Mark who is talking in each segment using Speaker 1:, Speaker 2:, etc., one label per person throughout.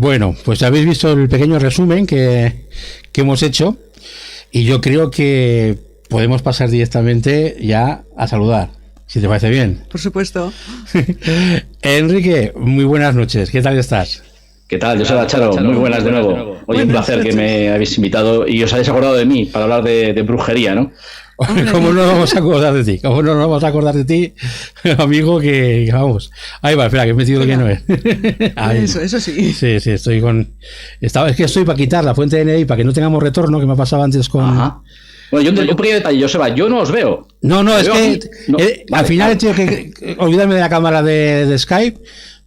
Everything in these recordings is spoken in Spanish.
Speaker 1: Bueno, pues habéis visto el pequeño resumen que hemos hecho y yo creo que podemos pasar directamente ya a saludar, si te parece bien.
Speaker 2: Por supuesto.
Speaker 1: Enrique, muy buenas noches, ¿qué tal estás?
Speaker 3: ¿Qué tal? Yo soy Charo, muy buenas de nuevo. Oye, un placer que me habéis invitado y os habéis acordado de mí para hablar de brujería, ¿no?
Speaker 1: ¿Cómo no nos vamos a acordar de ti? ¿Cómo no nos vamos a acordar de ti, amigo? Que vamos. Ahí va, espera, que he metido que no es.
Speaker 2: Eso sí.
Speaker 1: Sí, estoy con. Es que estoy para quitar la fuente de NDI para que no tengamos retorno, que me ha pasado antes con.
Speaker 3: Ajá. Bueno, yo un pequeño detalle, Joseba, yo no os veo.
Speaker 1: No, es que al final he tenido que olvidarme de la cámara de Skype.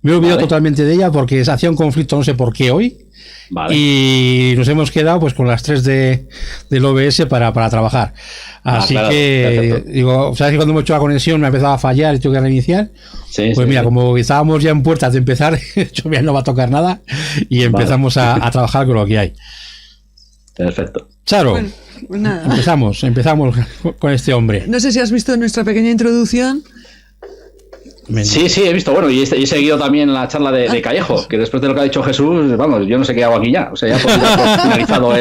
Speaker 1: Me he olvidado totalmente de ella porque se hacía un conflicto, no sé por qué hoy.
Speaker 3: Vale.
Speaker 1: Y nos hemos quedado pues con las 3 del OBS para trabajar. Así claro, que, perfecto. Digo, ¿sabes que cuando hemos hecho la conexión me ha empezado a fallar y tengo que reiniciar?
Speaker 3: Sí,
Speaker 1: pues mira, como estábamos ya en puertas de empezar, yo ya no va a tocar nada y empezamos a trabajar con lo que hay.
Speaker 3: Perfecto.
Speaker 1: Charo,
Speaker 2: bueno, pues nada.
Speaker 1: empezamos con este hombre.
Speaker 2: No sé si has visto nuestra pequeña introducción.
Speaker 3: Sí, he visto, bueno, y he seguido también la charla de Callejo, que después de lo que ha dicho Jesús, vamos, yo no sé qué hago aquí ya, o sea, ya por finalizado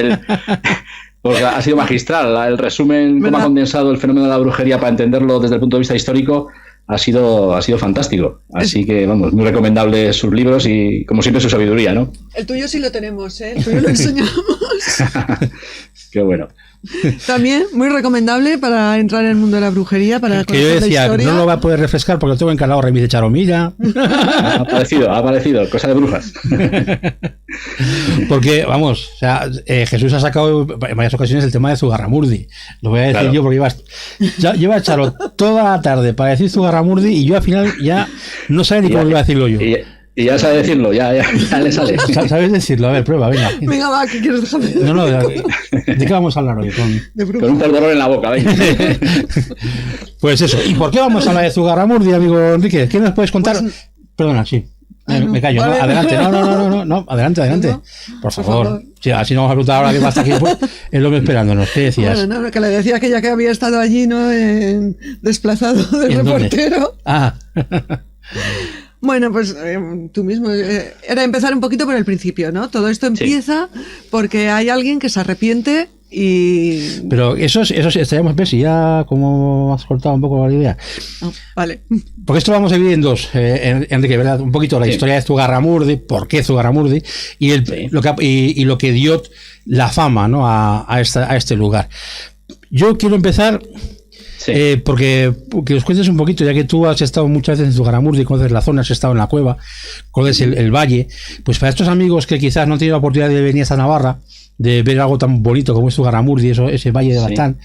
Speaker 3: porque ha sido magistral, el resumen, cómo ha condensado el fenómeno de la brujería para entenderlo desde el punto de vista histórico, ha sido fantástico, así que, vamos, muy recomendable sus libros y, como siempre, su sabiduría, ¿no?
Speaker 2: El tuyo sí lo tenemos, ¿eh? El tuyo lo enseñamos.
Speaker 3: Qué bueno.
Speaker 2: También muy recomendable para entrar en el mundo de la brujería, para
Speaker 1: que yo decía,
Speaker 2: la historia.
Speaker 1: No lo va a poder refrescar porque lo tengo encargado Remis de Charomilla.
Speaker 3: Ha aparecido, cosa de brujas.
Speaker 1: Porque, vamos, o sea, Jesús ha sacado en varias ocasiones el tema de Zugarramurdi. Lo voy a decir yo porque lleva Charo toda la tarde para decir Zugarramurdi y yo al final ya no sabe ni cómo lo iba a decirlo yo.
Speaker 3: Y ya sabe decirlo, ya le sale.
Speaker 1: ¿Sabes decirlo? A ver, prueba, venga.
Speaker 2: Venga, va, ¿qué quieres dejarme?
Speaker 1: No, ¿de qué vamos a hablar hoy? Con
Speaker 3: un perdolor en la boca, venga.
Speaker 1: Pues eso. ¿Y por qué vamos a hablar de Zugarramurdi, amigo Enrique? ¿Qué nos puedes contar?
Speaker 2: Pues,
Speaker 1: perdona, sí. Me callo,
Speaker 2: vale.
Speaker 1: ¿no? Adelante, no, adelante. Por favor. Sí, así no vamos a preguntar ahora que va hasta aquí el hombre esperándonos. ¿Qué decías?
Speaker 2: Bueno, no, que le decía que ya que había estado allí, ¿no? Desplazado del reportero. Bueno, pues tú mismo, era empezar un poquito por el principio, ¿no? Todo esto empieza porque hay alguien que se arrepiente y...
Speaker 1: Pero eso estaríamos ver si ya como has cortado un poco la idea.
Speaker 2: Oh, vale.
Speaker 1: Porque esto lo vamos a dividir en dos, Enrique, ¿verdad? Un poquito la historia de Zugarramurdi, por qué Zugarramurdi y lo que dio la fama, ¿no? a este lugar. Yo quiero empezar... porque os cuentes un poquito, ya que tú has estado muchas veces en Zugarramurdi, conoces la zona, has estado en la cueva, conoces el valle, pues para estos amigos que quizás no han tenido la oportunidad de venir a esta Navarra, de ver algo tan bonito como es Zugarramurdi, ese valle de Baztán,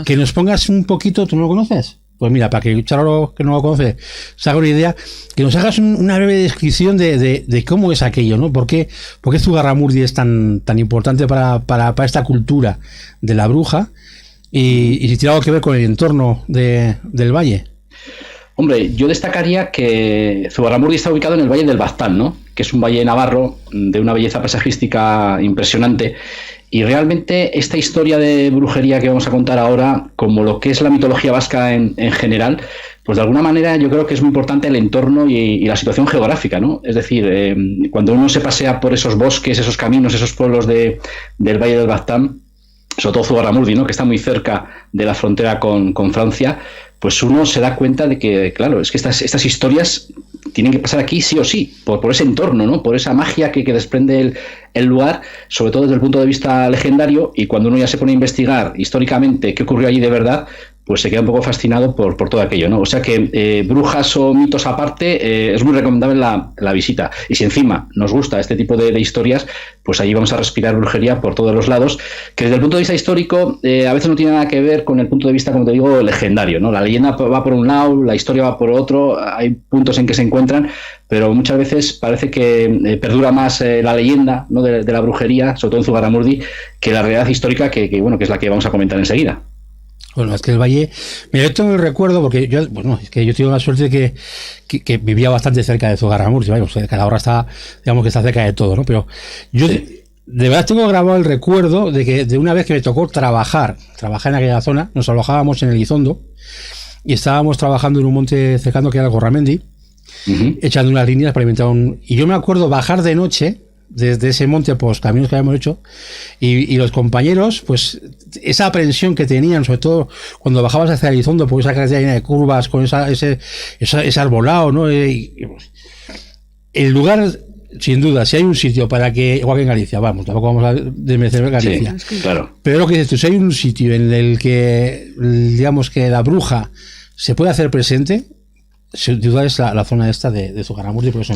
Speaker 1: que nos pongas un poquito, ¿tú no lo conoces? Pues mira, para que Charo, que no lo conoce, se haga una idea, que nos hagas una breve descripción de cómo es aquello, ¿no? ¿Por qué Zugarramurdi es tan importante para esta cultura de la bruja? Y si tiene algo que ver con el entorno del valle.
Speaker 3: Hombre, yo destacaría que Zugarramurdi está ubicado en el Valle del Baztán, ¿no? Que es un valle navarro de una belleza paisajística impresionante. Y realmente esta historia de brujería que vamos a contar ahora, como lo que es la mitología vasca en general, pues de alguna manera yo creo que es muy importante el entorno y la situación geográfica, ¿no? Es decir, cuando uno se pasea por esos bosques, esos caminos, esos pueblos del Valle del Baztán, sobre todo Zugarramurdi, ¿no? Que está muy cerca de la frontera con Francia, pues uno se da cuenta de que, claro, es que estas historias tienen que pasar aquí sí o sí, por ese entorno, ¿no? Por esa magia que desprende el lugar, sobre todo desde el punto de vista legendario, y cuando uno ya se pone a investigar históricamente qué ocurrió allí de verdad, pues se queda un poco fascinado por todo aquello, ¿no? O sea que brujas o mitos aparte, es muy recomendable la visita. Y si encima nos gusta este tipo de historias, pues allí vamos a respirar brujería por todos los lados, que desde el punto de vista histórico a veces no tiene nada que ver con el punto de vista, como te digo, legendario, ¿no? La leyenda va por un lado, la historia va por otro, hay puntos en que se encuentran, pero muchas veces parece que perdura más la leyenda, ¿no? de la brujería, sobre todo en Zugarramurdi, que la realidad histórica que es la que vamos a comentar enseguida.
Speaker 1: Bueno, es que el valle, mira, yo tengo el recuerdo, porque yo tengo la suerte de que vivía bastante cerca de Zugarramurdi, vaya, que ahora está, digamos que está cerca de todo, ¿no? Pero yo de verdad tengo grabado el recuerdo de una vez que me tocó trabajar en aquella zona, nos alojábamos en Elizondo y estábamos trabajando en un monte cercano que era el Gorramendi, echando unas líneas para inventar y yo me acuerdo bajar de noche desde ese monte por los caminos que habíamos hecho, y los compañeros, pues esa aprensión que tenían, sobre todo cuando bajabas hacia Elizondo, por esa carretera llena de curvas, con ese arbolado, ¿no? El lugar, sin duda, si hay un sitio para que, igual que en Galicia, vamos, tampoco vamos a desmerecer Galicia,
Speaker 3: sí, claro.
Speaker 1: Pero lo que dices tú, si hay un sitio en el que, digamos, que la bruja se puede hacer presente, sin duda es la zona esta de Zugarramurdi, por eso.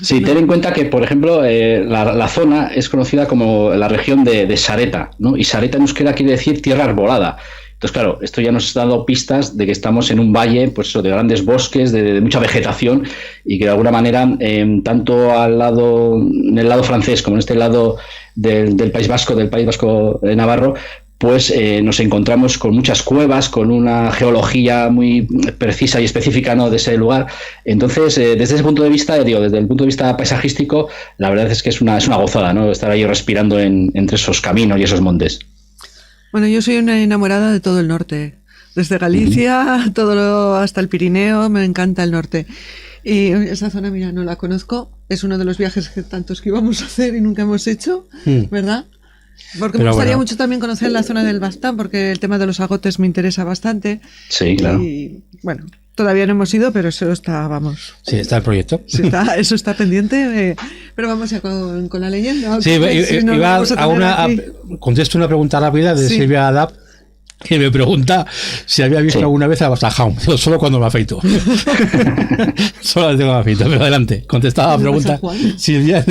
Speaker 3: Sí, ten en cuenta que, por ejemplo, la zona es conocida como la región de Sareta, ¿no? Y Sareta en euskera quiere decir tierra arbolada. Entonces, claro, esto ya nos está dando pistas de que estamos en un valle, pues eso, de grandes bosques, de mucha vegetación, y que de alguna manera, tanto en el lado francés como en este lado del País Vasco Navarro, pues nos encontramos con muchas cuevas, con una geología muy precisa y específica, ¿no?, de ese lugar. Entonces, desde ese punto de vista, desde el punto de vista paisajístico, la verdad es que es una gozada, ¿no?, estar ahí respirando entre esos caminos y esos montes.
Speaker 2: Bueno, yo soy una enamorada de todo el norte. Desde Galicia, hasta el Pirineo, me encanta el norte. Y esa zona, mira, no la conozco. Es uno de los viajes tantos que íbamos a hacer y nunca hemos hecho, ¿verdad? Porque me gustaría mucho también conocer la zona del Baztán, porque el tema de los agotes me interesa bastante.
Speaker 3: Sí, claro.
Speaker 2: Y bueno, todavía no hemos ido, pero eso está, vamos.
Speaker 1: Sí, está el proyecto.
Speaker 2: Sí, eso está pendiente. Pero vamos ya con la leyenda.
Speaker 1: Sí, contesto una pregunta rápida de Silvia Adap, que me pregunta si había visto alguna vez a Basajaun. Solo cuando me afeito. Solo cuando me afeito. Pero adelante, contestaba la pregunta. Silvia.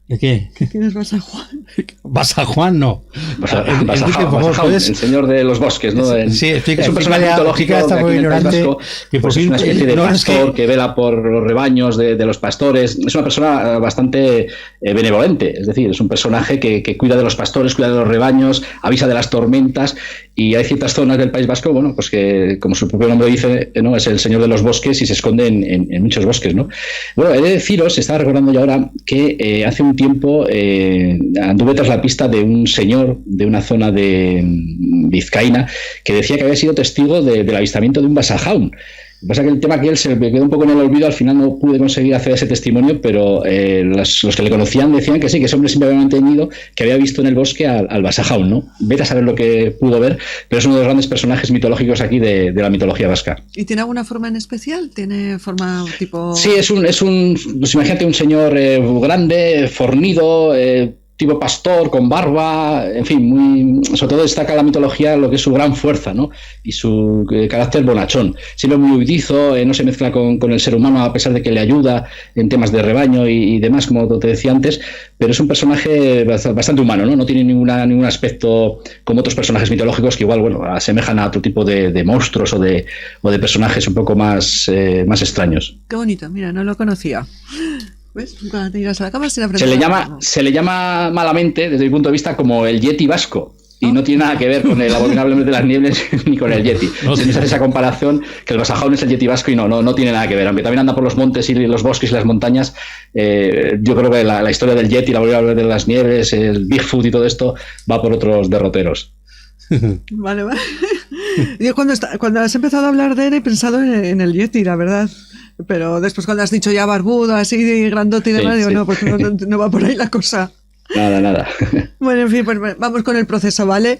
Speaker 1: ¿De qué?
Speaker 2: ¿Quién es Basajuan?
Speaker 1: Basajuan no.
Speaker 3: Basajaun, el señor de los bosques, ¿no?
Speaker 1: Sí,
Speaker 3: es un personaje mitológico de aquí en el País Vasco, pues es una especie de pastor que vela por los rebaños de los pastores. Es una persona bastante benevolente, es decir, es un personaje que cuida de los pastores, cuida de los rebaños, avisa de las tormentas, y hay ciertas zonas del País Vasco, bueno, pues que, como su propio nombre dice, ¿no?, es el señor de los bosques y se esconde en muchos bosques, ¿no? Bueno, he de deciros, estaba recordando yo ahora que hace un tiempo anduve tras la pista de un señor de una zona de Vizcaína que decía que había sido testigo del avistamiento de un Basajaun. Lo que pasa es que el tema que él se me quedó un poco en el olvido, al final no pude conseguir hacer ese testimonio, pero los que le conocían decían que sí, que ese hombre siempre había mantenido que había visto en el bosque al Basajaun, ¿no? Vete a saber lo que pudo ver, pero es uno de los grandes personajes mitológicos aquí de la mitología vasca.
Speaker 2: ¿Y tiene alguna forma en especial? ¿Tiene forma tipo...?
Speaker 3: Sí, es un pues imagínate un señor grande, fornido, tipo pastor, con barba, en fin, sobre todo destaca la mitología lo que es su gran fuerza, ¿no?, y su carácter bonachón. Siempre muy huidizo, no se mezcla con el ser humano, a pesar de que le ayuda en temas de rebaño y demás, como te decía antes, pero es un personaje bastante humano, ¿no? No tiene ningún aspecto como otros personajes mitológicos que igual, bueno, asemejan a otro tipo de monstruos o de personajes un poco más extraños.
Speaker 2: Qué bonito, mira, no lo conocía. ¿Ves? Cuando te llegas a la cama se
Speaker 3: le llama malamente, desde mi punto de vista, como el Yeti vasco. Y no tiene nada que ver con el abominable de las nieves ni con el Yeti. Se me hace esa comparación, que el Basajaun es el Yeti vasco y no tiene nada que ver. Aunque también anda por los montes y los bosques y las montañas, yo creo que la historia del Yeti, la abominable de las nieves, el Bigfoot y todo esto va por otros derroteros.
Speaker 2: Vale. Yo cuando has empezado a hablar de él he pensado en el Yeti, la verdad. Pero después cuando has dicho ya barbudo, así de grandote y demás, digo, no, pues no va por ahí la cosa.
Speaker 3: Nada.
Speaker 2: Bueno, en fin, pues vamos con el proceso, ¿vale?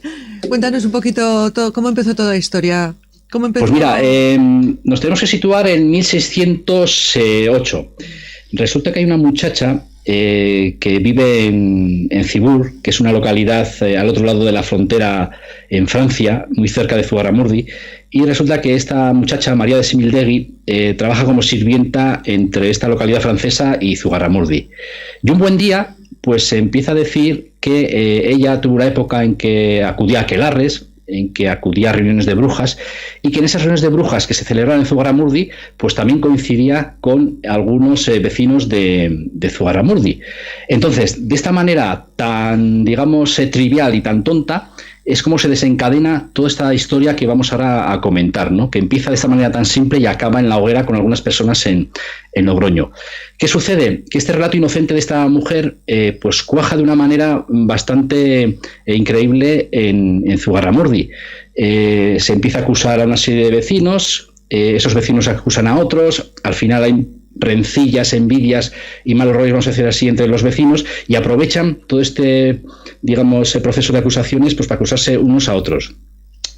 Speaker 2: Cuéntanos un poquito cómo empezó toda la historia.
Speaker 3: Pues mira, nos tenemos que situar en 1608. Resulta que hay una muchacha que vive en Cibur, que es una localidad al otro lado de la frontera en Francia, muy cerca de Zugarramurdi, y resulta que esta muchacha, María de Simildegui, trabaja como sirvienta entre esta localidad francesa y Zugarramurdi. Y un buen día, pues se empieza a decir que ella tuvo una época en que acudía a aquelarres, en que acudía a reuniones de brujas, y que en esas reuniones de brujas que se celebraban en Zugarramurdi, pues también coincidía con algunos vecinos de Zugarramurdi. Entonces, de esta manera tan, digamos, trivial y tan tonta, es como se desencadena toda esta historia que vamos ahora a comentar, ¿no? Que empieza de esta manera tan simple y acaba en la hoguera con algunas personas en Logroño. ¿Qué sucede? Que este relato inocente de esta mujer pues cuaja de una manera bastante increíble en Zugarramurdi. Se empieza a acusar a una serie de vecinos, esos vecinos acusan a otros, al final hay rencillas, envidias y malos rollos, vamos a decir así, entre los vecinos, y aprovechan todo este, digamos, proceso de acusaciones pues para acusarse unos a otros.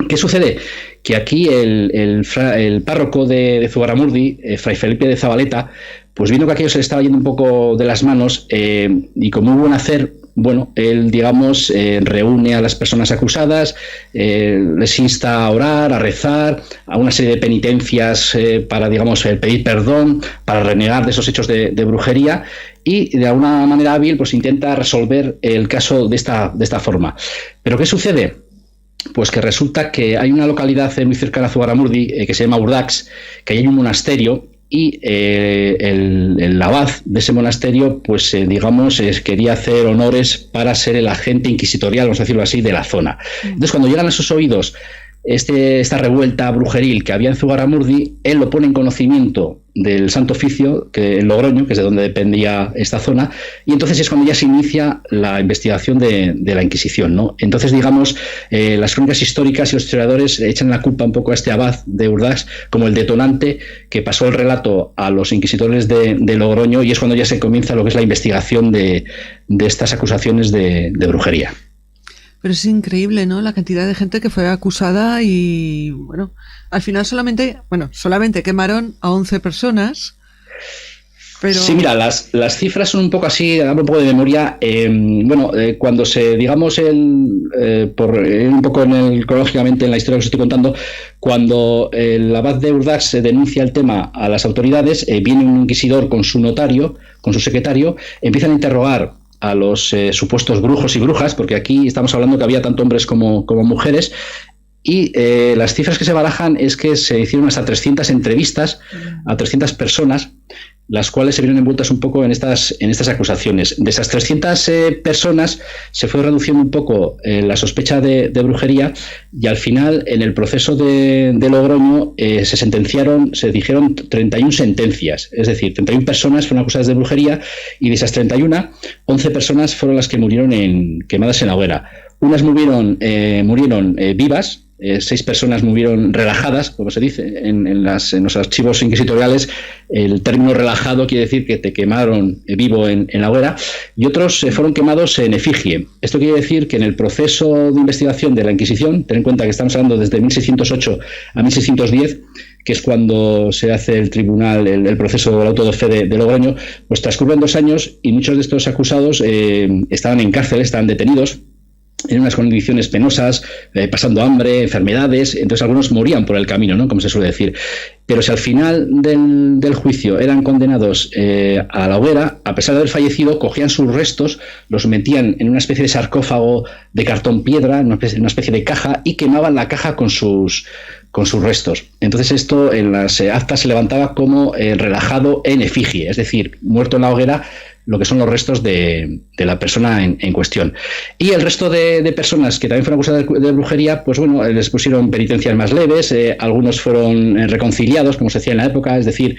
Speaker 3: ¿Qué sucede? Que aquí el párroco de Zugarramurdi, Fray Felipe de Zabaleta, pues viendo que aquello se le estaba yendo un poco de las manos, y como hubo un hacer, bueno, él, digamos, reúne a las personas acusadas, les insta a orar, a rezar, a una serie de penitencias para, digamos, pedir perdón, para renegar de esos hechos de brujería, y de alguna manera hábil pues intenta resolver el caso de esta forma. ¿Pero qué sucede? Pues que resulta que hay una localidad muy cercana a Zugarramurdi que se llama Urdax, que hay un monasterio, y el abad de ese monasterio, pues digamos, quería hacer honores para ser el agente inquisitorial, vamos a decirlo así, de la zona. Entonces, cuando llegan a sus oídos esta revuelta brujeril que había en Zugarramurdi, él lo pone en conocimiento del Santo Oficio, que en Logroño, que es de donde dependía esta zona, y entonces es cuando ya se inicia la investigación de la Inquisición, ¿no? Entonces, digamos, las crónicas históricas y los historiadores echan la culpa un poco a este abad de Urdax como el detonante que pasó el relato a los inquisidores de Logroño, y es cuando ya se comienza lo que es la investigación de estas acusaciones de brujería.
Speaker 2: Pero es increíble, ¿no? La cantidad de gente que fue acusada y, bueno, al final solamente quemaron a 11 personas. Pero... Sí,
Speaker 3: mira, las cifras son un poco así, hablo un poco de memoria. Cuando se, digamos, un poco cronológicamente en la historia que os estoy contando, cuando el abad de Urdax se denuncia el tema a las autoridades, viene un inquisidor con su notario, con su secretario, empiezan a interrogar a los supuestos brujos y brujas, porque aquí estamos hablando que había tanto hombres como mujeres, y las cifras que se barajan es que se hicieron hasta 300 entrevistas a 300 personas, las cuales se vieron envueltas un poco en estas acusaciones. De esas 300 personas se fue reduciendo un poco la sospecha de brujería, y al final, en el proceso de Logroño, se dijeron 31 sentencias, es decir, 31 personas fueron acusadas de brujería, y de esas 31, 11 personas fueron las que murieron quemadas en la hoguera. Unas murieron vivas, 6 personas murieron relajadas, como se dice en los archivos inquisitoriales. El término relajado quiere decir que te quemaron vivo en la hoguera, y otros fueron quemados en efigie. Esto quiere decir que en el proceso de investigación de la Inquisición, ten en cuenta que estamos hablando desde 1608 a 1610, que es cuando se hace el tribunal, el proceso del auto de fe de Logroño, pues transcurren 2 años y muchos de estos acusados estaban en cárcel, estaban detenidos en unas condiciones penosas, pasando hambre, enfermedades. Entonces algunos morían por el camino, ¿no?, como se suele decir. Pero si al final del juicio eran condenados a la hoguera, a pesar de haber fallecido, cogían sus restos, los metían en una especie de sarcófago de cartón piedra, en una especie de caja, y quemaban la caja con sus restos. Entonces esto en las actas se levantaba como relajado en efigie, es decir, muerto en la hoguera, lo que son los restos de la persona en cuestión. Y el resto de personas que también fueron acusadas de brujería, pues bueno, les pusieron penitencias más leves, algunos fueron reconciliados, como se decía en la época, es decir,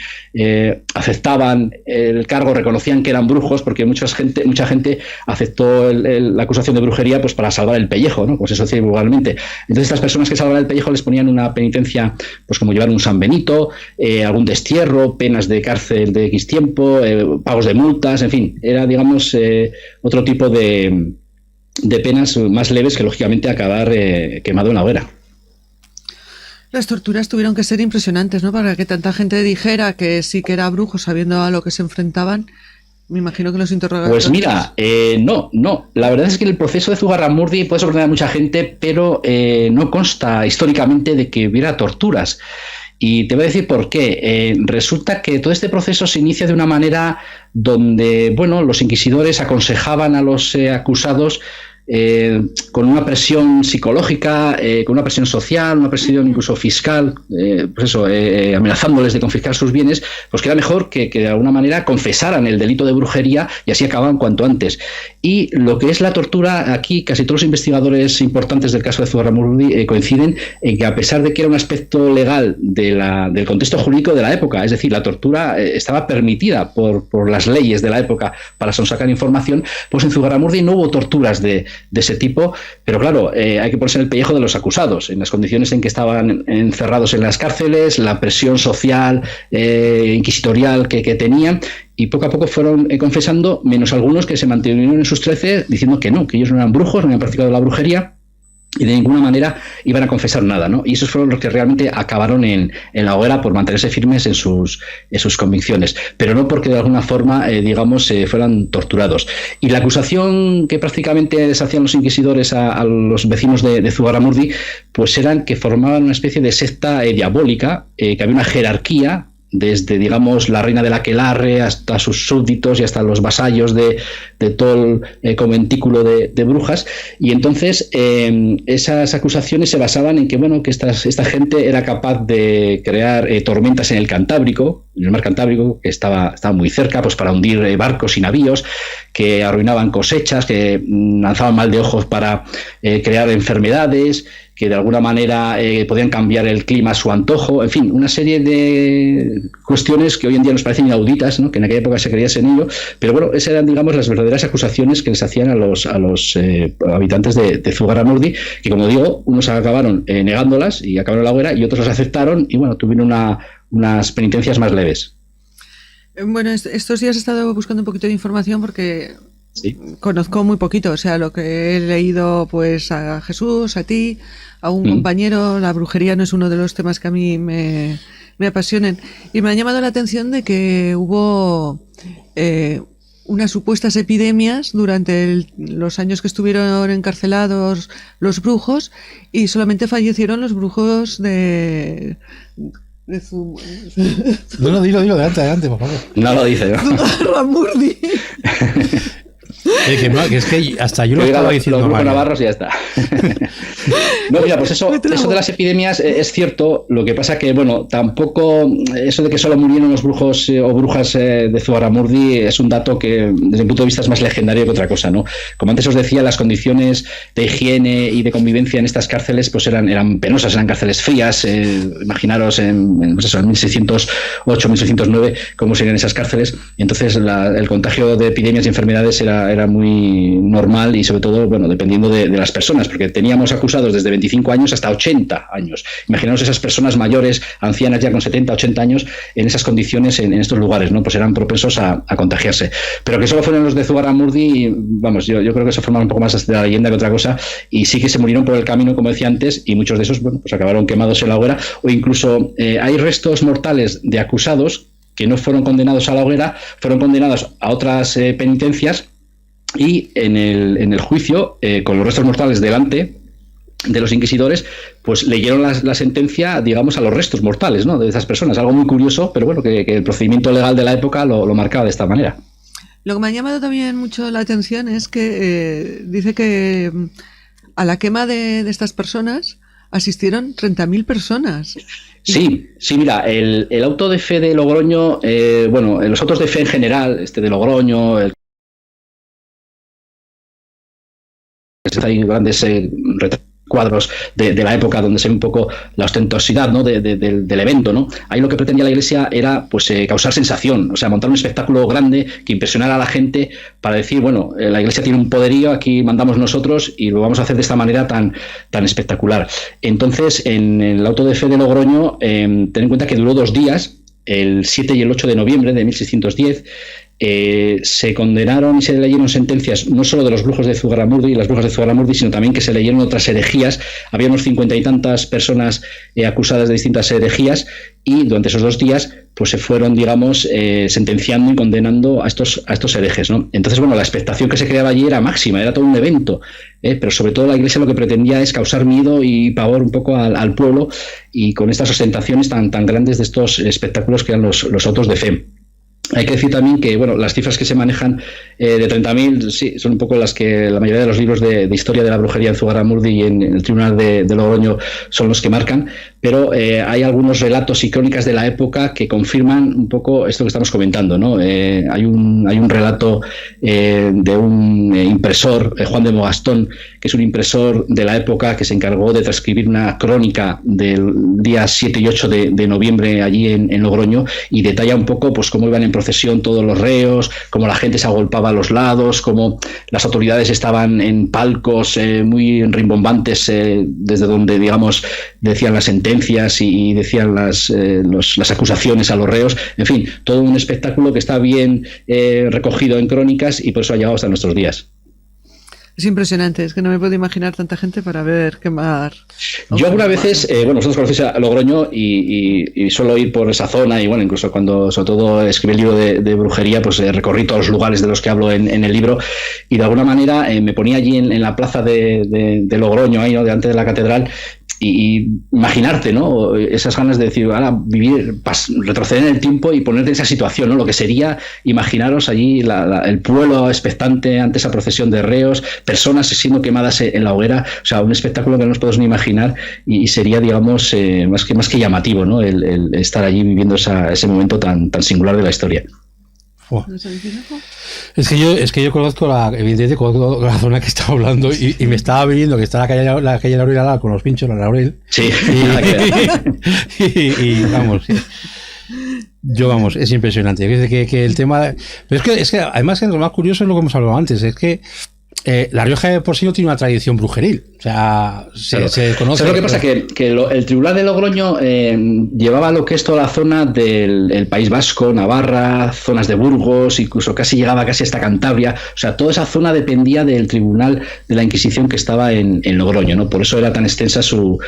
Speaker 3: aceptaban el cargo, reconocían que eran brujos, porque mucha gente aceptó la acusación de brujería pues para salvar el pellejo, ¿no?, pues eso se dice vulgarmente. Entonces estas personas que salvaban el pellejo les ponían una penitencia, pues como llevar un San Benito, algún destierro, penas de cárcel de X tiempo, pagos de multas, en fin, era, digamos, otro tipo de penas más leves que, lógicamente, acabar quemado en la hoguera.
Speaker 2: Las torturas tuvieron que ser impresionantes, ¿no?, para que tanta gente dijera que sí que era brujo, sabiendo a lo que se enfrentaban. Me imagino que los interrogatorios...
Speaker 3: Pues mira, no. La verdad es que el proceso de Zugarramurdi puede sorprender a mucha gente, pero no consta históricamente de que hubiera torturas. Y te voy a decir por qué. Resulta que todo este proceso se inicia de una manera donde, bueno, los inquisidores aconsejaban a los acusados con una presión psicológica, con una presión social, una presión incluso fiscal, amenazándoles de confiscar sus bienes, pues que era mejor que de alguna manera confesaran el delito de brujería y así acababan cuanto antes. Y lo que es la tortura, aquí casi todos los investigadores importantes del caso de Zugarramurdi coinciden en que, a pesar de que era un aspecto legal del contexto jurídico de la época, es decir, la tortura estaba permitida por las leyes de la época para sonsacar información, pues en Zugarramurdi no hubo torturas de ese tipo, pero claro, hay que ponerse en el pellejo de los acusados, en las condiciones en que estaban encerrados en las cárceles, la presión social, inquisitorial que tenían, y poco a poco fueron confesando, menos algunos que se mantuvieron en sus 13 diciendo que no, que ellos no eran brujos, no habían practicado la brujería, y de ninguna manera iban a confesar nada, ¿no? Y esos fueron los que realmente acabaron en la hoguera por mantenerse firmes en sus convicciones, pero no porque de alguna forma, digamos, fueran torturados. Y la acusación que prácticamente les hacían los inquisidores a los vecinos de Zugarramurdi, pues eran que formaban una especie de secta diabólica, que había una jerarquía, desde, digamos, la reina del aquelarre hasta sus súbditos y hasta los vasallos de todo el conventículo de brujas, y entonces esas acusaciones se basaban en que, bueno, que esta gente era capaz de crear tormentas en el Cantábrico, en el mar Cantábrico, que estaba muy cerca, pues para hundir barcos y navíos, que arruinaban cosechas, que lanzaban mal de ojos para crear enfermedades, que de alguna manera podían cambiar el clima a su antojo, en fin, una serie de cuestiones que hoy en día nos parecen inauditas, ¿no? Que en aquella época se creía en ello, pero bueno, esas eran, digamos, las verdaderas acusaciones que les hacían a los habitantes de Zugarramurdi, que, como digo, unos acabaron negándolas y acabaron la hoguera, y otros las aceptaron y, bueno, tuvieron unas penitencias más leves.
Speaker 2: Bueno, estos días he estado buscando un poquito de información porque
Speaker 3: sí,
Speaker 2: conozco muy poquito, o sea, lo que he leído, pues, a Jesús, a ti, a un compañero. La brujería no es uno de los temas que a mí me apasionen, y me ha llamado la atención de que hubo unas supuestas epidemias durante los años que estuvieron encarcelados los brujos, y solamente fallecieron los brujos de
Speaker 1: No, dilo, adelante, por favor.
Speaker 3: No lo dice, ¿no?
Speaker 2: Zugarramurdi.
Speaker 1: Que es que hasta yo lo estaba diciendo
Speaker 3: los
Speaker 1: mal.
Speaker 3: Navarros y ya está. No, mira, pues eso de las epidemias es cierto. Lo que pasa que, bueno, tampoco eso de que solo murieron los brujos o brujas de Zugarramurdi es un dato que desde mi punto de vista es más legendario que otra cosa, ¿no? Como antes os decía, las condiciones de higiene y de convivencia en estas cárceles pues eran penosas, eran cárceles frías. Imaginaros en 1608, 1609 cómo serían esas cárceles. Y entonces el contagio de epidemias y enfermedades era muy normal, y sobre todo, bueno, dependiendo de las personas, porque teníamos acusados desde 25 años hasta 80 años. Imaginaos esas personas mayores, ancianas ya con 70, 80 años, en esas condiciones, en estos lugares, ¿no? Pues eran propensos a contagiarse. Pero que solo fueron los de Zugarramurdi, vamos, yo creo que eso forma un poco más de la leyenda que otra cosa, y sí que se murieron por el camino, como decía antes, y muchos de esos, bueno, pues acabaron quemados en la hoguera, o incluso hay restos mortales de acusados que no fueron condenados a la hoguera, fueron condenados a otras penitencias, y en el juicio, con los restos mortales delante de los inquisidores, pues leyeron la sentencia, digamos, a los restos mortales, ¿no?, de esas personas. Algo muy curioso, pero bueno, que el procedimiento legal de la época lo marcaba de esta manera.
Speaker 2: Lo que me ha llamado también mucho la atención es que dice que a la quema de estas personas asistieron 30.000 personas.
Speaker 3: Sí, mira, el auto de fe de Logroño, bueno, los autos de fe en general, de Logroño, hay grandes cuadros de la época donde se ve un poco la ostentosidad, ¿no?, del evento, ¿no? Ahí lo que pretendía la Iglesia era, pues, causar sensación, o sea, montar un espectáculo grande que impresionara a la gente para decir, bueno, la Iglesia tiene un poderío, aquí mandamos nosotros y lo vamos a hacer de esta manera tan espectacular. Entonces, en el auto de fe de Logroño, ten en cuenta que duró 2 días, el 7 y el 8 de noviembre de 1610, se condenaron y se leyeron sentencias no solo de los brujos de Zugarramurdi y las brujas de Zugarramurdi, sino también que se leyeron otras herejías. Había unos 50 y tantas personas acusadas de distintas herejías, y durante esos 2 días pues se fueron, digamos, sentenciando y condenando a estos herejes, ¿no? Entonces, bueno, la expectación que se creaba allí era máxima, era todo un evento, pero sobre todo la Iglesia lo que pretendía es causar miedo y pavor un poco al pueblo, y con estas ostentaciones tan grandes de estos espectáculos que eran los autos de fe. Hay que decir también que, bueno, las cifras que se manejan de 30.000, sí, son un poco las que la mayoría de los libros de historia de la brujería en Zugarramurdi y en el Tribunal de Logroño son los que marcan, pero hay algunos relatos y crónicas de la época que confirman un poco esto que estamos comentando, ¿no? Hay un relato de un impresor, Juan de Mogastón, que es un impresor de la época que se encargó de transcribir una crónica del día 7 y 8 de noviembre allí en Logroño, y detalla un poco pues cómo iban en procesión todos los reos, cómo la gente se agolpaba a los lados, cómo las autoridades estaban en palcos muy rimbombantes desde donde, digamos, decían las sentencias y decían las acusaciones a los reos. En fin, todo un espectáculo que está bien recogido en crónicas y por eso ha llegado hasta nuestros días.
Speaker 2: Es impresionante, es que no me puedo imaginar tanta gente para ver quemar.
Speaker 3: Yo algunas veces, vosotros conocéis a Logroño y suelo ir por esa zona y bueno, incluso cuando sobre todo escribí el libro de brujería, pues recorrí todos los lugares de los que hablo en el libro y de alguna manera me ponía allí en la plaza de Logroño, ahí, ¿no? Delante de la catedral. Y imaginarte, ¿no? Esas ganas de decir, ahora vivir, retroceder en el tiempo y ponerte en esa situación, ¿no? Lo que sería, imaginaros allí el pueblo expectante ante esa procesión de reos, personas siendo quemadas en la hoguera, o sea, un espectáculo que no nos podemos ni imaginar y sería, digamos, más que llamativo, ¿no? El estar allí viviendo ese momento tan singular de la historia.
Speaker 1: Es que yo conozco evidentemente conozco la zona que estaba hablando y me estaba viendo que está la calle Laurel con los pinchos, la Laurel.
Speaker 3: Sí.
Speaker 1: Y vamos, vamos, es impresionante. Que el tema, pero es que además lo más curioso es lo que hemos hablado antes, es que La Rioja de por sí no tiene una tradición brujeril. O sea, se conoce.
Speaker 3: ¿Sabes lo que pasa? Que el Tribunal de Logroño llevaba lo que es toda la zona del País Vasco, Navarra, zonas de Burgos, incluso llegaba casi hasta Cantabria. O sea, toda esa zona dependía del Tribunal de la Inquisición que estaba en Logroño, ¿no? Por eso era tan extensa sus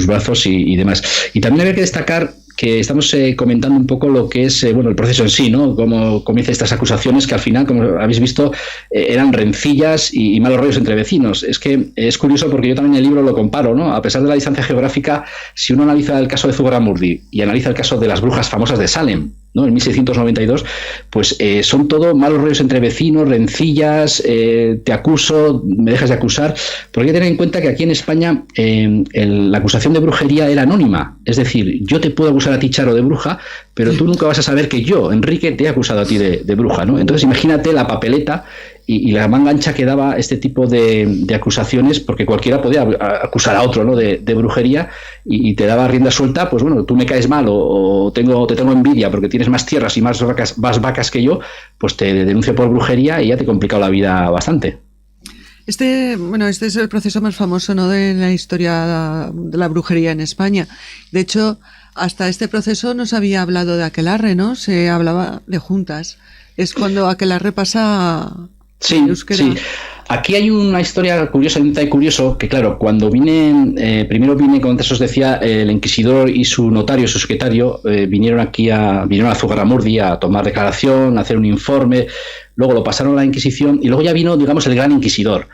Speaker 3: brazos y demás. Y también había que destacar que estamos comentando un poco lo que es el proceso en sí, ¿no? Cómo comienzan estas acusaciones que al final, como habéis visto, eran rencillas y malos rollos entre vecinos. Es que es curioso porque yo también en el libro lo comparo, ¿no? A pesar de la distancia geográfica, si uno analiza el caso de Zugarramurdi y analiza el caso de las brujas famosas de Salem, ¿no? En 1692, pues son todo malos rollos entre vecinos, rencillas, te acuso, me dejas de acusar, porque hay que tener en cuenta que aquí en España la acusación de brujería era anónima, es decir, yo te puedo acusar a ti, Charo, de bruja, pero tú nunca vas a saber que yo, Enrique, te he acusado a ti de bruja, ¿no? Entonces imagínate la papeleta y la manga ancha que daba este tipo de acusaciones, porque cualquiera podía acusar a otro, ¿no? de brujería y te daba rienda suelta, pues bueno, tú me caes mal o te tengo envidia porque tienes más tierras y más vacas que yo, pues te denuncio por brujería y ya te he complicado la vida bastante.
Speaker 2: Este es el proceso más famoso, ¿no?, de la historia de la brujería en España. De hecho, hasta este proceso no se había hablado de aquelarre, ¿no? Se hablaba de juntas. Es cuando aquelarre pasa...
Speaker 3: Sí. Aquí hay una historia curiosa, un detalle curioso, que claro, cuando primero vine, como antes os decía, el inquisidor y su notario, su secretario, vinieron a Zugarramurdi a tomar declaración, a hacer un informe, luego lo pasaron a la Inquisición y luego ya vino, digamos, el gran inquisidor,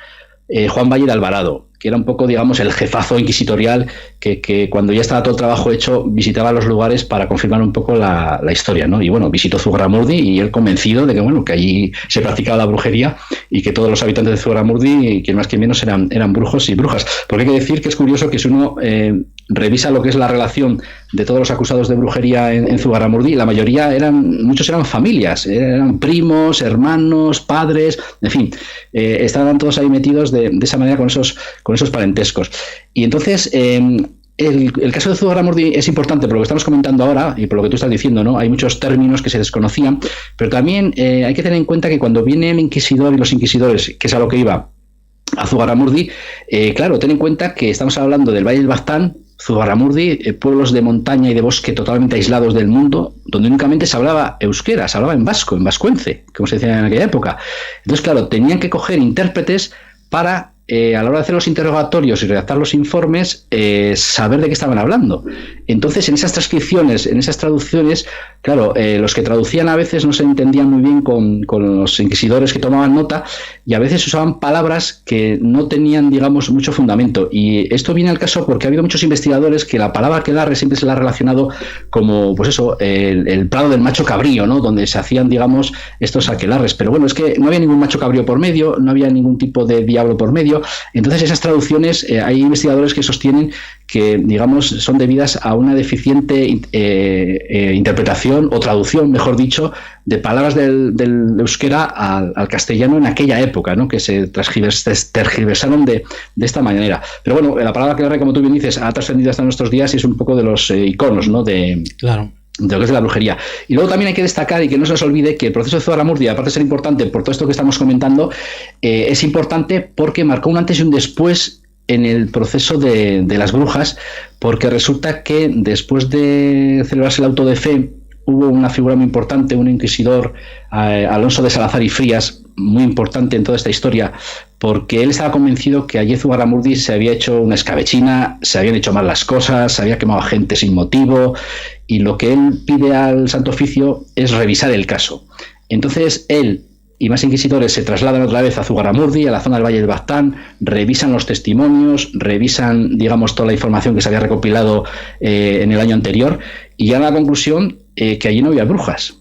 Speaker 3: Juan Valle de Alvarado, que era un poco, digamos, el jefazo inquisitorial que cuando ya estaba todo el trabajo hecho visitaba los lugares para confirmar un poco la historia, ¿no? Y bueno, visitó Zugarramurdi y él convencido de que allí se practicaba la brujería y que todos los habitantes de Zugarramurdi, quien más que menos, eran brujos y brujas. Porque hay que decir que es curioso que si uno revisa lo que es la relación de todos los acusados de brujería en Zugarramurdi, la mayoría muchos eran familias, eran primos, hermanos, padres, en fin, estaban todos ahí metidos de esa manera con esos parentescos. Y entonces el caso de Zugarramurdi es importante por lo que estamos comentando ahora y por lo que tú estás diciendo, ¿no? Hay muchos términos que se desconocían, pero también hay que tener en cuenta que cuando viene el inquisidor y los inquisidores, que es a lo que iba a Zugarramurdi, claro, ten en cuenta que estamos hablando del Valle del Baztán, Zugarramurdi, pueblos de montaña y de bosque totalmente aislados del mundo, donde únicamente se hablaba euskera, se hablaba en vasco, en vascuence, como se decía en aquella época. Entonces, claro, tenían que coger intérpretes para, a la hora de hacer los interrogatorios y redactar los informes, saber de qué estaban hablando. Entonces, en esas transcripciones, en esas traducciones, claro, los que traducían a veces no se entendían muy bien con los inquisidores que tomaban nota y a veces usaban palabras que no tenían, digamos, mucho fundamento. Y esto viene al caso porque ha habido muchos investigadores que la palabra aquelarre siempre se la ha relacionado como, pues eso, el prado del macho cabrío, ¿no? Donde se hacían, digamos, estos aquelarres. Pero bueno, es que no había ningún macho cabrío por medio, no había ningún tipo de diablo por medio. Entonces, esas traducciones, hay investigadores que sostienen que, digamos, son debidas a una deficiente interpretación o traducción, mejor dicho, de palabras del euskera al castellano en aquella época, ¿no? Que se tergiversaron de esta manera. Pero bueno, la palabra aquelarre, como tú bien dices, ha trascendido hasta nuestros días y es un poco de los iconos, ¿no?
Speaker 1: Claro.
Speaker 3: de lo que es de la brujería. Y luego también hay que destacar, y que no se nos olvide, que el proceso de Zugarramurdi, aparte de ser importante por todo esto que estamos comentando, es importante porque marcó un antes y un después en el proceso de las brujas, porque resulta que después de celebrarse el auto de fe, hubo una figura muy importante, un inquisidor, Alonso de Salazar y Frías, muy importante en toda esta historia, porque él estaba convencido que allí Zugarramurdi se había hecho una escabechina, se habían hecho mal las cosas, se había quemado a gente sin motivo, y lo que él pide al Santo Oficio es revisar el caso. Entonces él y más inquisidores se trasladan otra vez a Zugarramurdi, a la zona del Valle del Baztán, revisan los testimonios, revisan, digamos, toda la información que se había recopilado en el año anterior, y llegan a la conclusión que allí no había brujas,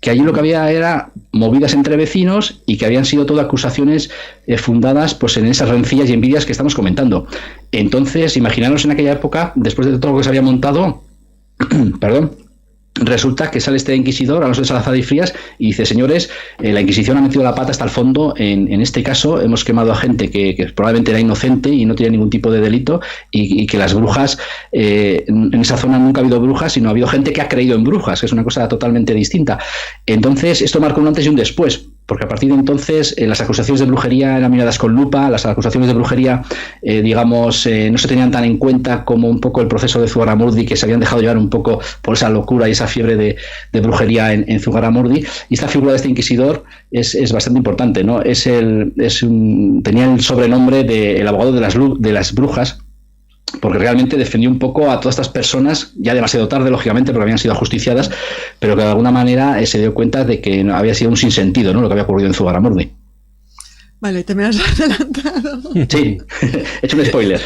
Speaker 3: que allí lo que había era movidas entre vecinos y que habían sido todas acusaciones fundadas pues en esas rencillas y envidias que estamos comentando. Entonces, imaginaros en aquella época, después de todo lo que se había montado, perdón, resulta que sale este inquisidor, Alonso de Salazar y Frías, y dice: señores, la Inquisición ha metido la pata hasta el fondo. En este caso hemos quemado a gente que probablemente era inocente y no tenía ningún tipo de delito, y que las brujas, en esa zona nunca ha habido brujas, sino ha habido gente que ha creído en brujas, que es una cosa totalmente distinta. Entonces esto marcó un antes y un después, porque a partir de entonces las acusaciones de brujería eran miradas con lupa. Las acusaciones de brujería, no se tenían tan en cuenta como un poco el proceso de Zugarramurdi, que se habían dejado llevar un poco por esa locura y esa fiebre de brujería en Zugarramurdi. Y esta figura de este inquisidor es bastante importante, ¿no? Tenía el sobrenombre de el abogado de las brujas, porque realmente defendió un poco a todas estas personas, ya demasiado tarde, lógicamente, porque habían sido ajusticiadas, pero que de alguna manera se dio cuenta de que había sido un sinsentido, ¿no?, lo que había ocurrido en Zugarramurdi.
Speaker 2: Vale, te me has adelantado.
Speaker 3: Sí, he hecho un spoiler.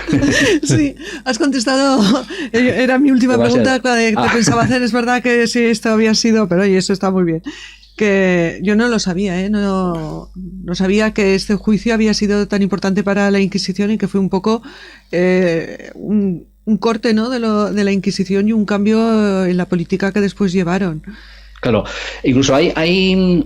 Speaker 2: Sí, has contestado. Era mi última pregunta que te pensaba hacer. Es verdad que sí, esto había sido, pero oye, eso está muy bien. Que yo no lo sabía, no sabía que este juicio había sido tan importante para la Inquisición y que fue un poco un corte, ¿no?, de la Inquisición y un cambio en la política que después llevaron.
Speaker 3: Claro, incluso hay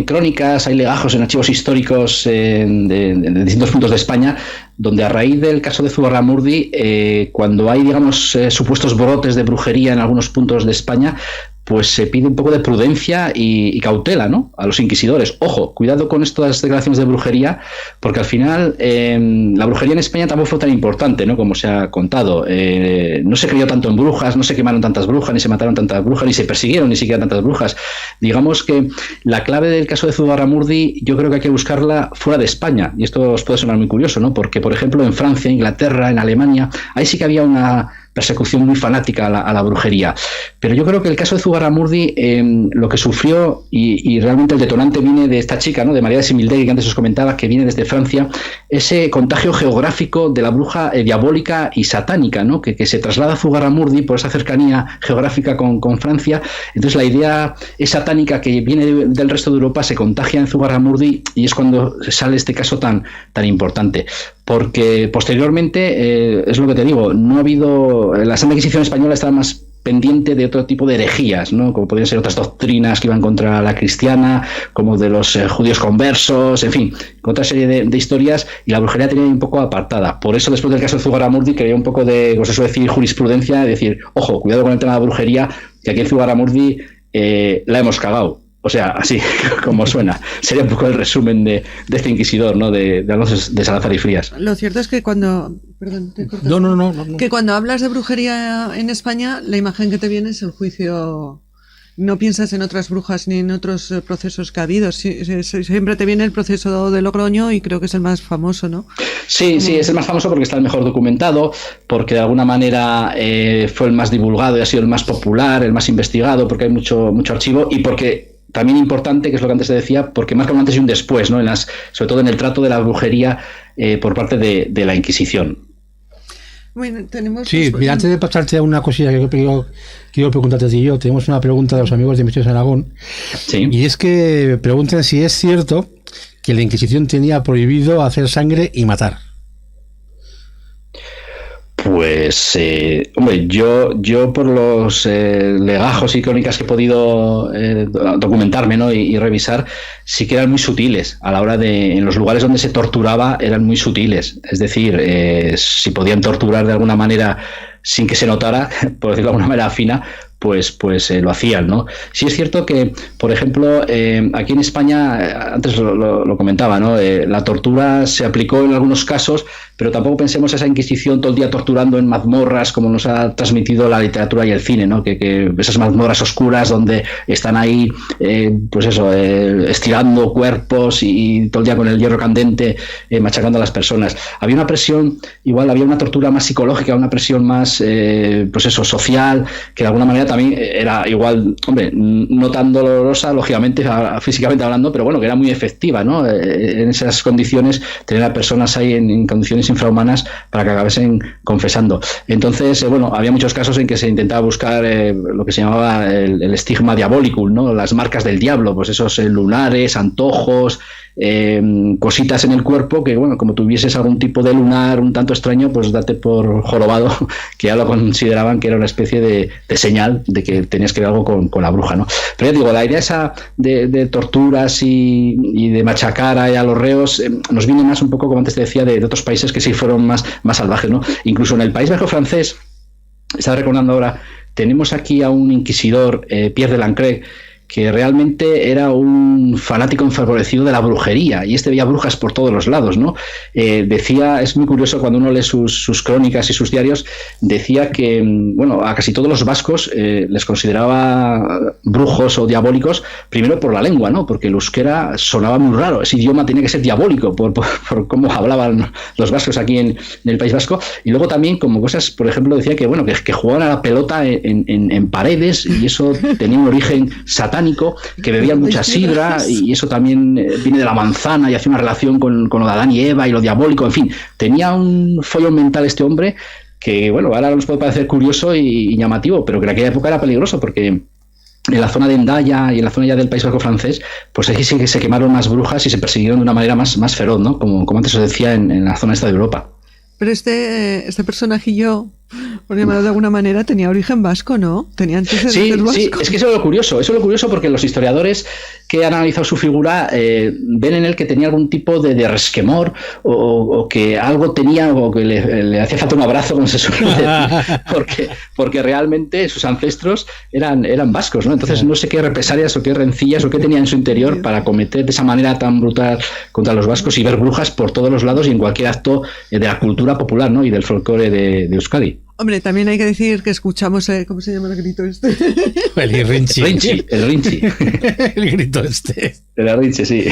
Speaker 3: crónicas, hay legajos en archivos históricos de distintos puntos de España, donde a raíz del caso de Zugarramurdi, cuando hay, digamos, supuestos brotes de brujería en algunos puntos de España, pues se pide un poco de prudencia y cautela, ¿no?, a los inquisidores. Ojo, cuidado con estas declaraciones de brujería, porque al final la brujería en España tampoco fue tan importante, ¿no?, como se ha contado. No se creyó tanto en brujas, no se quemaron tantas brujas, ni se mataron tantas brujas, ni se persiguieron ni siquiera tantas brujas. Digamos que la clave del caso de Zugarramurdi yo creo que hay que buscarla fuera de España, y esto os puede sonar muy curioso, ¿no?, porque por ejemplo en Francia, Inglaterra, en Alemania, ahí sí que había una persecución muy fanática a la brujería. Pero yo creo que el caso de Zugarramurdi, lo que sufrió, y realmente el detonante viene de esta chica, ¿no?, de María de Simildegui, que antes os comentaba, que viene desde Francia, ese contagio geográfico de la bruja diabólica y satánica, ¿no?, que se traslada a Zugarramurdi por esa cercanía geográfica con Francia. Entonces la idea es satánica que viene del resto de Europa, se contagia en Zugarramurdi, y es cuando sale este caso tan importante. Porque posteriormente, es lo que te digo, no ha habido... La Santa Inquisición española estaba más pendiente de otro tipo de herejías, ¿no?, como podrían ser otras doctrinas que iban contra la cristiana, como de los judíos conversos, en fin, con otra serie de historias, y la brujería tenía un poco apartada. Por eso, después del caso de Zugarramurdi, que había un poco de, pues eso, decir jurisprudencia, decir, ojo, cuidado con el tema de la brujería, que aquí en Zugarramurdi la hemos cagado. O sea, así como suena. Sería un poco el resumen de este inquisidor, ¿no?, de Alonso de Salazar y Frías.
Speaker 2: Lo cierto es que cuando... Perdón, te corto.
Speaker 1: No.
Speaker 2: Que cuando hablas de brujería en España, la imagen que te viene es el juicio... No piensas en otras brujas ni en otros procesos que ha habido. Siempre te viene el proceso de Logroño, y creo que es el más famoso, ¿no?
Speaker 3: Sí, es el más famoso porque está el mejor documentado, porque de alguna manera fue el más divulgado y ha sido el más popular, el más investigado, porque hay mucho archivo, y porque... También importante, que es lo que antes te decía, porque marca un antes y un después, ¿no?, sobre todo en el trato de la brujería por parte de la Inquisición.
Speaker 2: Bueno, tenemos...
Speaker 1: Sí, mira, antes de pasarte a una cosilla que quiero preguntarte a ti y yo, tenemos una pregunta de los amigos de Misterios de Aragón.
Speaker 3: Sí.
Speaker 1: Y es que preguntan si es cierto que la Inquisición tenía prohibido hacer sangre y matar.
Speaker 3: Pues, hombre, yo por los legajos y crónicas que he podido documentarme, ¿no?, y revisar, sí que eran muy sutiles a la hora de, en los lugares donde se torturaba, eran muy sutiles. Es decir, si podían torturar de alguna manera sin que se notara, por decirlo de alguna manera fina, pues lo hacían, ¿no? Sí es cierto que, por ejemplo, aquí en España, antes lo comentaba, ¿no? La tortura se aplicó en algunos casos, pero tampoco pensemos esa Inquisición todo el día torturando en mazmorras como nos ha transmitido la literatura y el cine, ¿no? Que esas mazmorras oscuras donde están ahí, estirando cuerpos y todo el día con el hierro candente, machacando a las personas. Había una presión, igual había una tortura más psicológica, una presión más, social, que de alguna manera también era igual, hombre, no tan dolorosa, lógicamente, físicamente hablando, pero bueno, que era muy efectiva, ¿no? En esas condiciones, tener a personas ahí en condiciones infrahumanas para que acabasen confesando. Entonces, había muchos casos en que se intentaba buscar lo que se llamaba el estigma diabolicum, ¿no? Las marcas del diablo, pues esos lunares, antojos, cositas en el cuerpo que, bueno, como tuvieses algún tipo de lunar un tanto extraño, pues date por jorobado, que ya lo consideraban que era una especie de señal de que tenías que ver algo con la bruja, ¿no? Pero ya digo, la idea esa de torturas y de machacar a los reos nos viene más un poco, como antes te decía, de otros países que sí fueron más salvajes, ¿no? Incluso en el País Vasco francés, estaba recordando ahora, tenemos aquí a un inquisidor, Pierre de Lancret, que realmente era un fanático enfervorecido de la brujería, y veía brujas por todos los lados, ¿no? Decía, es muy curioso cuando uno lee sus crónicas y sus diarios, decía que, bueno, a casi todos los vascos les consideraba brujos o diabólicos, primero por la lengua, ¿no? Porque el euskera sonaba muy raro, ese idioma tenía que ser diabólico por cómo hablaban los vascos aquí en el País Vasco, y luego también como cosas, por ejemplo, decía que, bueno, que jugaban a la pelota en paredes, y eso tenía un origen satánico, que bebían mucha sidra, y eso también viene de la manzana y hacía una relación con lo de Adán y Eva y lo diabólico. En fin, tenía un follón mental este hombre que, bueno, ahora nos puede parecer curioso y llamativo, pero que en aquella época era peligroso, porque en la zona de Hendaya y en la zona ya del País Vasco francés, pues aquí sí que se quemaron más brujas y se persiguieron de una manera más feroz, ¿no? Como antes os decía, en la zona esta de Europa.
Speaker 2: Pero este personajillo, por llamarlo de alguna manera, tenía origen vasco, ¿no? Tenía antecedentes vascos.
Speaker 3: Sí, es que eso es lo curioso porque los historiadores que han analizado su figura ven en él que tenía algún tipo de resquemor o que algo tenía, o que le hacía falta un abrazo, como se suele decir, porque realmente sus ancestros eran vascos, ¿no? Entonces no sé qué represalias o qué rencillas o qué tenía en su interior para cometer de esa manera tan brutal contra los vascos y ver brujas por todos los lados y en cualquier acto de la cultura popular, ¿no? Y del folclore de Euskadi.
Speaker 2: Hombre, también hay que decir que escuchamos, ¿cómo se llama el grito este?
Speaker 1: El rinchi.
Speaker 3: El rinchi.
Speaker 1: El grito este.
Speaker 3: El rinchi, sí.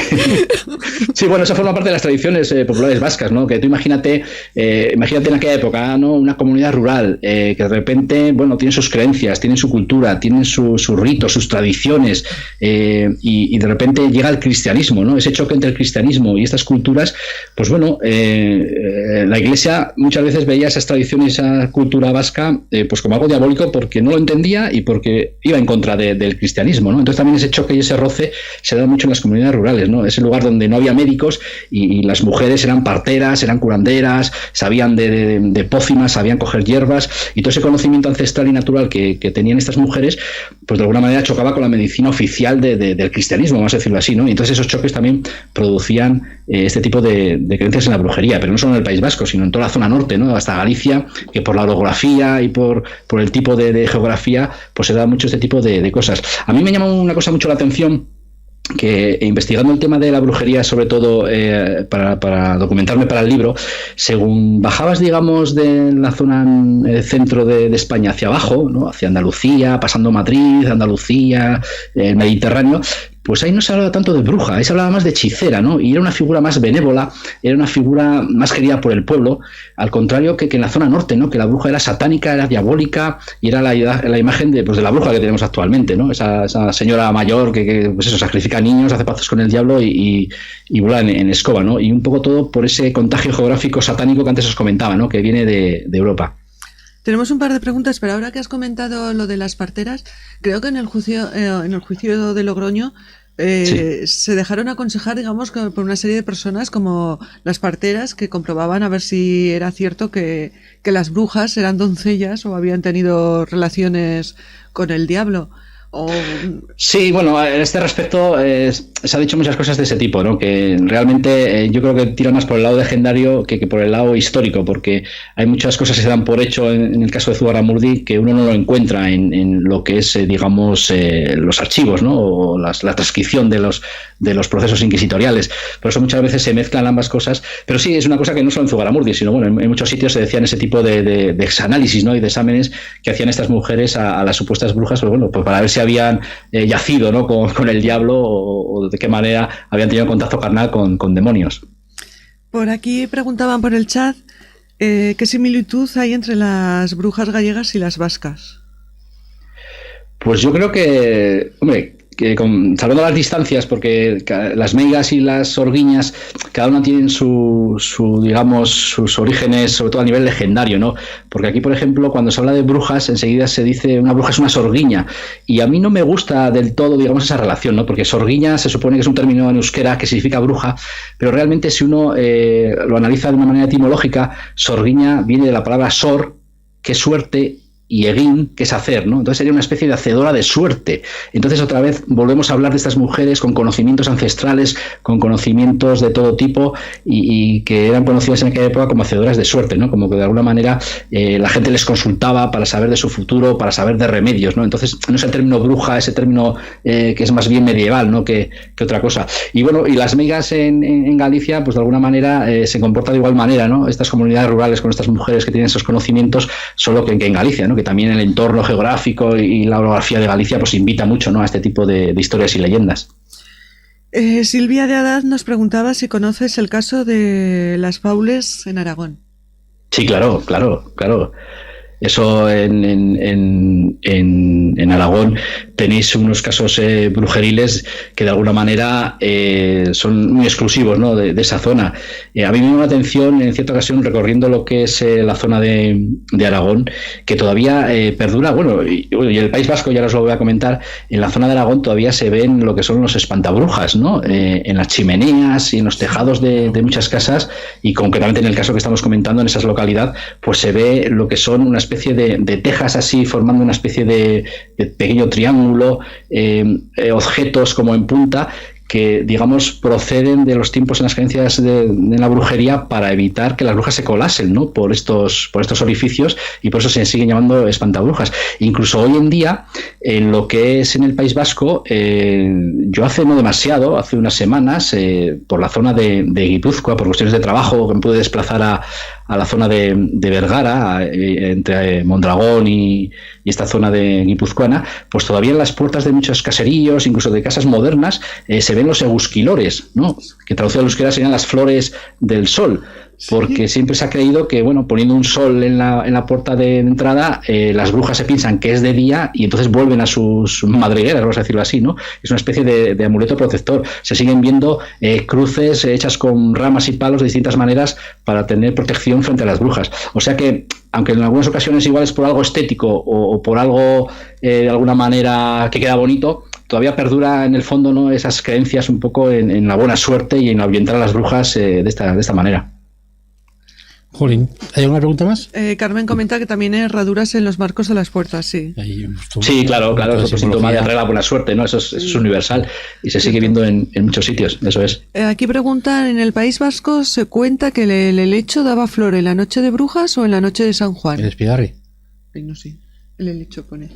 Speaker 3: Sí, bueno, eso forma parte de las tradiciones populares vascas, ¿no? Que tú imagínate en aquella época, ¿no? Una comunidad rural que de repente, bueno, tiene sus creencias, tienen su cultura, tienen sus ritos, sus tradiciones, y de repente llega el cristianismo, ¿no? Ese choque entre el cristianismo y estas culturas, pues bueno, la Iglesia muchas veces veía esas tradiciones, esa cultura vasca, pues como algo diabólico, porque no lo entendía y porque iba en contra del cristianismo, ¿no? Entonces también ese choque y ese roce se da mucho en las comunidades rurales, ¿no? Ese lugar donde no había médicos y las mujeres eran parteras, eran curanderas, sabían de pócimas, sabían coger hierbas, y todo ese conocimiento ancestral y natural que tenían estas mujeres, pues de alguna manera chocaba con la medicina oficial del cristianismo, vamos a decirlo así, ¿no? Y entonces esos choques también producían este tipo de creencias en la brujería, pero no solo en el País Vasco, sino en toda la zona norte, ¿no? Hasta Galicia, que por la orografía y por el tipo de geografía, pues se da mucho este tipo de cosas. A mí me llama una cosa mucho la atención, que investigando el tema de la brujería, sobre todo para documentarme para el libro, según bajabas, digamos, de la zona centro de España hacia abajo, ¿no? Hacia Andalucía, pasando Madrid, Andalucía, el Mediterráneo, pues ahí no se hablaba tanto de bruja, ahí se hablaba más de hechicera, ¿no? Y era una figura más benévola, era una figura más querida por el pueblo, al contrario que en la zona norte, ¿no? Que la bruja era satánica, era diabólica, y era la imagen de la bruja que tenemos actualmente, ¿no? Esa señora mayor que pues eso, sacrifica niños, hace pactos con el diablo y vuela en escoba, ¿no? Y un poco todo por ese contagio geográfico satánico que antes os comentaba, ¿no? Que viene de Europa.
Speaker 2: Tenemos un par de preguntas, pero ahora que has comentado lo de las parteras, creo que en el juicio de Logroño
Speaker 3: sí,
Speaker 2: se dejaron aconsejar, digamos, por una serie de personas como las parteras que comprobaban a ver si era cierto que las brujas eran doncellas o habían tenido relaciones con el diablo.
Speaker 3: Sí, bueno, en este respecto se ha dicho muchas cosas de ese tipo, ¿no? Que realmente yo creo que tira más por el lado legendario que por el lado histórico, porque hay muchas cosas que se dan por hecho en el caso de Zugarramurdi que uno no lo encuentra en lo que es, digamos, los archivos, ¿no? O la transcripción de los procesos inquisitoriales. Por eso muchas veces se mezclan ambas cosas, pero sí, es una cosa que no solo en Zugarramurdi, sino bueno, en muchos sitios se decían ese tipo de exanálisis, ¿no? Y de exámenes que hacían estas mujeres a las supuestas brujas, pues bueno, pues para ver si habían yacido, ¿no? con el diablo o de qué manera habían tenido contacto carnal con demonios.
Speaker 2: Por aquí preguntaban por el chat qué similitud hay entre las brujas gallegas y las vascas.
Speaker 3: Pues yo creo que, hombre, salvando las distancias, porque las meigas y las sorguiñas, cada una tienen digamos, sus orígenes, sobre todo a nivel legendario, ¿no? Porque aquí, por ejemplo, cuando se habla de brujas, enseguida se dice una bruja es una sorguiña, y a mí no me gusta del todo, digamos, esa relación, ¿no? Porque sorguiña se supone que es un término en euskera que significa bruja, pero realmente si uno lo analiza de una manera etimológica, sorguiña viene de la palabra sor, que es suerte, y egin, que es hacer, ¿no? Entonces sería una especie de hacedora de suerte. Entonces otra vez volvemos a hablar de estas mujeres con conocimientos ancestrales, con conocimientos de todo tipo y que eran conocidas en aquella época como hacedoras de suerte, ¿no? Como que de alguna manera la gente les consultaba para saber de su futuro, para saber de remedios, ¿no? Entonces no es el término bruja, ese término que es más bien medieval, ¿no? Que otra cosa. Y bueno, y las meigas en Galicia, pues de alguna manera se comportan de igual manera, ¿no? Estas comunidades rurales con estas mujeres que tienen esos conocimientos, solo que en Galicia, ¿no? Que también el entorno geográfico y la orografía de Galicia pues invita mucho, ¿no? A este tipo de historias y leyendas.
Speaker 2: Silvia de Haddad nos preguntaba si conoces el caso de las faules en Aragón.
Speaker 3: Sí, claro. Eso en Aragón tenéis unos casos brujeriles que de alguna manera son muy exclusivos, ¿no? de esa zona. A mí me llama la atención en cierta ocasión recorriendo lo que es la zona de Aragón, que todavía perdura, bueno, y el País Vasco ya os lo voy a comentar, en la zona de Aragón todavía se ven lo que son los espantabrujas, ¿no? En las chimeneas y en los tejados de muchas casas, y concretamente en el caso que estamos comentando en esa localidad, pues se ve lo que son una especie de tejas así formando una especie de pequeño triángulo, objetos como en punta que, digamos, proceden de los tiempos en las creencias de la brujería para evitar que las brujas se colasen, ¿no? por estos orificios, y por eso se siguen llamando espantabrujas. Incluso hoy en día, en lo que es en el País Vasco, yo hace no demasiado, hace unas semanas, por la zona de Guipúzcoa, por cuestiones de trabajo, que me pude desplazar a la zona de Vergara, entre Mondragón y esta zona de guipuzcoana, pues todavía en las puertas de muchos caseríos, incluso de casas modernas, se ven los egusquilores, ¿no? Que traducido al euskera serían las flores del sol, porque siempre se ha creído que, bueno, poniendo un sol en la puerta de entrada, las brujas se piensan que es de día y entonces vuelven a sus madrigueras, vamos a decirlo así, ¿no? Es una especie de amuleto protector. Se siguen viendo cruces hechas con ramas y palos de distintas maneras para tener protección frente a las brujas. O sea que, aunque en algunas ocasiones igual es por algo estético o por algo de alguna manera que queda bonito, todavía perdura en el fondo, ¿no? Esas creencias un poco en la buena suerte y en ahuyentar a las brujas de esta manera.
Speaker 1: Jolín, ¿hay alguna pregunta más?
Speaker 2: Carmen comenta que también hay herraduras en los marcos de las puertas, sí.
Speaker 3: Sí, claro, eso es síntoma de la buena suerte, ¿no? Eso es universal y se sigue viendo en muchos sitios, eso es.
Speaker 2: Aquí preguntan, ¿en el País Vasco se cuenta que el helecho daba flor en la noche de brujas o en la noche de San Juan?
Speaker 1: ¿El espigarri?
Speaker 2: No, sí, el helecho pone.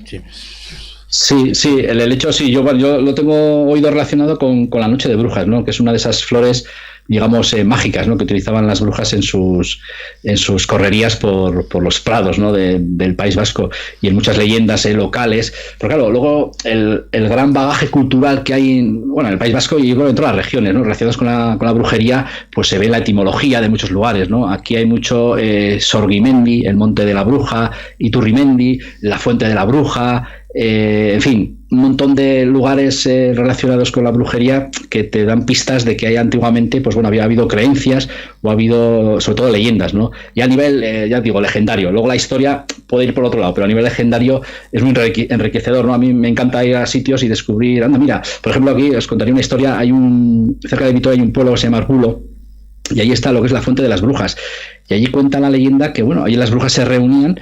Speaker 3: Sí, el helecho sí, yo lo tengo oído relacionado con la noche de brujas, ¿no? Que es una de esas flores, digamos, mágicas, ¿no? Que utilizaban las brujas en sus correrías por los prados, ¿no? del País Vasco, y en muchas leyendas locales. Pero claro, luego el gran bagaje cultural que hay en el País Vasco y en todas las regiones, ¿no? Relacionadas con la brujería, pues se ve la etimología de muchos lugares, ¿no? Aquí hay mucho Sorgimendi, el monte de la bruja, Iturrimendi, la fuente de la bruja, en fin, un montón de lugares relacionados con la brujería que te dan pistas de que hay antiguamente, pues bueno, había habido creencias o ha habido sobre todo leyendas, ¿no? Y a nivel, ya digo, legendario. Luego la historia puede ir por otro lado, pero a nivel legendario es muy enriquecedor, ¿no? A mí me encanta ir a sitios y descubrir, anda, mira, por ejemplo, aquí os contaría una historia, cerca de Vitoria hay un pueblo que se llama Arbulo, y ahí está lo que es la Fuente de las Brujas. Y allí cuenta la leyenda que, bueno, allí las brujas se reunían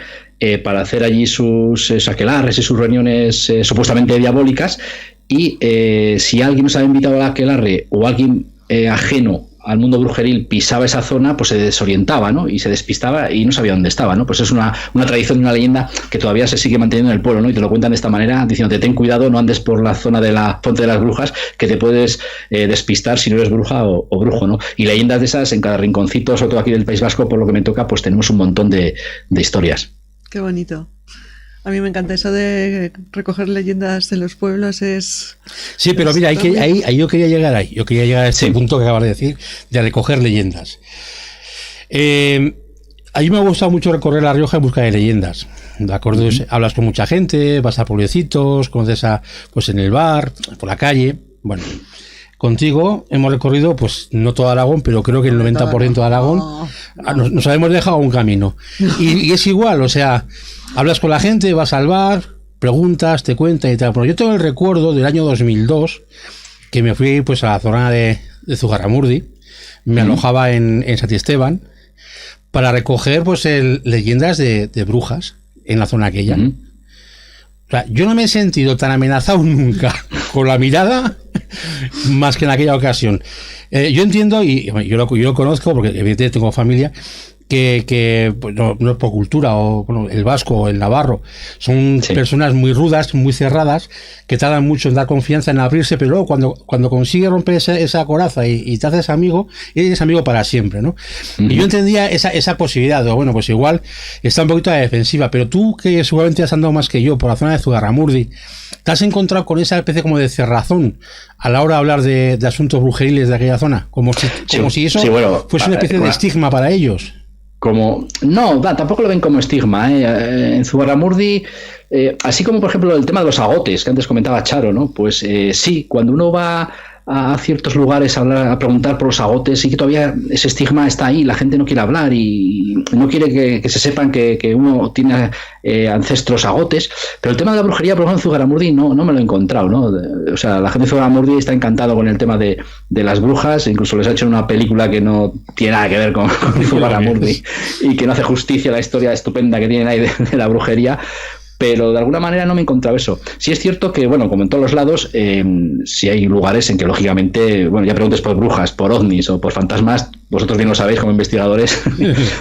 Speaker 3: para hacer allí sus aquelarres y sus reuniones supuestamente diabólicas, y si alguien nos había invitado al aquelarre o alguien ajeno al mundo brujeril pisaba esa zona, pues se desorientaba, ¿no? Y se despistaba y no sabía dónde estaba, ¿no? Pues es una tradición, una leyenda que todavía se sigue manteniendo en el pueblo, ¿no? Y te lo cuentan de esta manera, diciéndote, ten cuidado, no andes por la zona de la Fuente de las Brujas, que te puedes despistar si no eres bruja o brujo, ¿no? Y leyendas de esas en cada rinconcito, sobre todo aquí del País Vasco, por lo que me toca, pues tenemos un montón de historias.
Speaker 2: Qué bonito. A mí me encanta eso de recoger leyendas de los pueblos.
Speaker 1: Sí, pero mira, ahí yo quería llegar ahí. Yo quería llegar a ese punto que acabas de decir, de recoger leyendas. A mí me ha gustado mucho recorrer La Rioja en busca de leyendas. ¿De acuerdo? Hablas con mucha gente, vas a pueblecitos, conoces pues en el bar, por la calle. Bueno, contigo hemos recorrido, pues no todo Aragón, pero creo que el 90% de Aragón nos habemos dejado un camino. Y es igual, o sea, hablas con la gente, vas al bar, preguntas, te cuentan y tal. Pero yo tengo el recuerdo del año 2002, que me fui pues a la zona de Zugarramurdi, me alojaba en Santisteban, para recoger pues leyendas de brujas en la zona aquella. O sea, yo no me he sentido tan amenazado nunca con la mirada más que en aquella ocasión. Yo entiendo, y yo lo conozco porque evidentemente tengo familia, que pues no es por cultura, o bueno, el vasco o el navarro, son personas muy rudas, muy cerradas, que tardan mucho en dar confianza, en abrirse, pero luego cuando consigue romper esa coraza y te haces amigo, eres amigo para siempre, ¿no? Y yo entendía esa posibilidad, de, bueno, pues igual está un poquito a la defensiva, pero tú, que seguramente has andado más que yo por la zona de Zugarramurdi, ¿te has encontrado con esa especie como de cerrazón a la hora de hablar de asuntos brujeriles de aquella zona? Como si eso fuese una especie de estigma para ellos.
Speaker 3: Tampoco lo ven como estigma, ¿eh? En Zugarramurdi, así como por ejemplo el tema de los agotes que antes comentaba Charo, ¿no? Pues sí, cuando uno va a ciertos lugares a preguntar por los agotes, sí que todavía ese estigma está ahí, la gente no quiere hablar y no quiere que se sepan que uno tiene ancestros agotes, pero el tema de la brujería, por ejemplo, en Zugarramurdi no me lo he encontrado, ¿no? O sea, la gente de Zugarramurdi está encantado con el tema de las brujas, incluso les ha hecho una película que no tiene nada que ver con Zugarramurdi y que no hace justicia a la historia estupenda que tienen ahí de la brujería. Pero de alguna manera no me he encontrado eso. Sí es cierto que, bueno, como en todos los lados, sí hay lugares en que, lógicamente, bueno, ya preguntes por brujas, por ovnis o por fantasmas, vosotros bien lo sabéis como investigadores,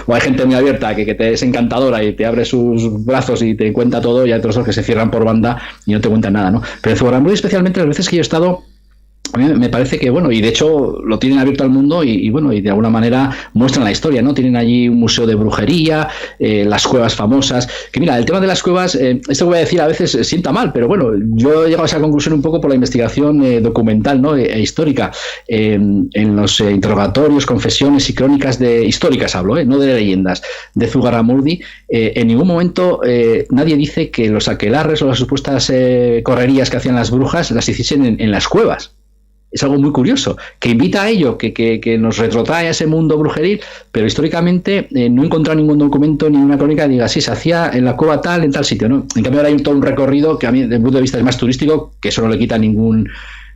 Speaker 3: o hay gente muy abierta que te es encantadora y te abre sus brazos y te cuenta todo, y hay otros que se cierran por banda y no te cuentan nada, ¿no? Pero en Zugarramurdi, especialmente las veces que yo he estado, a mí me parece que, bueno, y de hecho lo tienen abierto al mundo y bueno, y de alguna manera muestran la historia, ¿no? Tienen allí un museo de brujería, las cuevas famosas, que mira, el tema de las cuevas, esto que voy a decir a veces sienta mal, pero bueno, yo he llegado a esa conclusión un poco por la investigación documental, ¿no? E histórica, en los interrogatorios, confesiones y crónicas históricas hablo, no de leyendas, de Zugarramurdi, en ningún momento nadie dice que los aquelarres o las supuestas correrías que hacían las brujas las hiciesen en las cuevas. Es algo muy curioso, que invita a ello, que nos retrotrae a ese mundo brujeril, pero históricamente no he encontrado ningún documento ni una crónica que diga, sí, se hacía en la cueva tal, en tal sitio, ¿no? En cambio ahora hay todo un recorrido que a mí, desde el punto de vista es más turístico, que eso no le quita ningún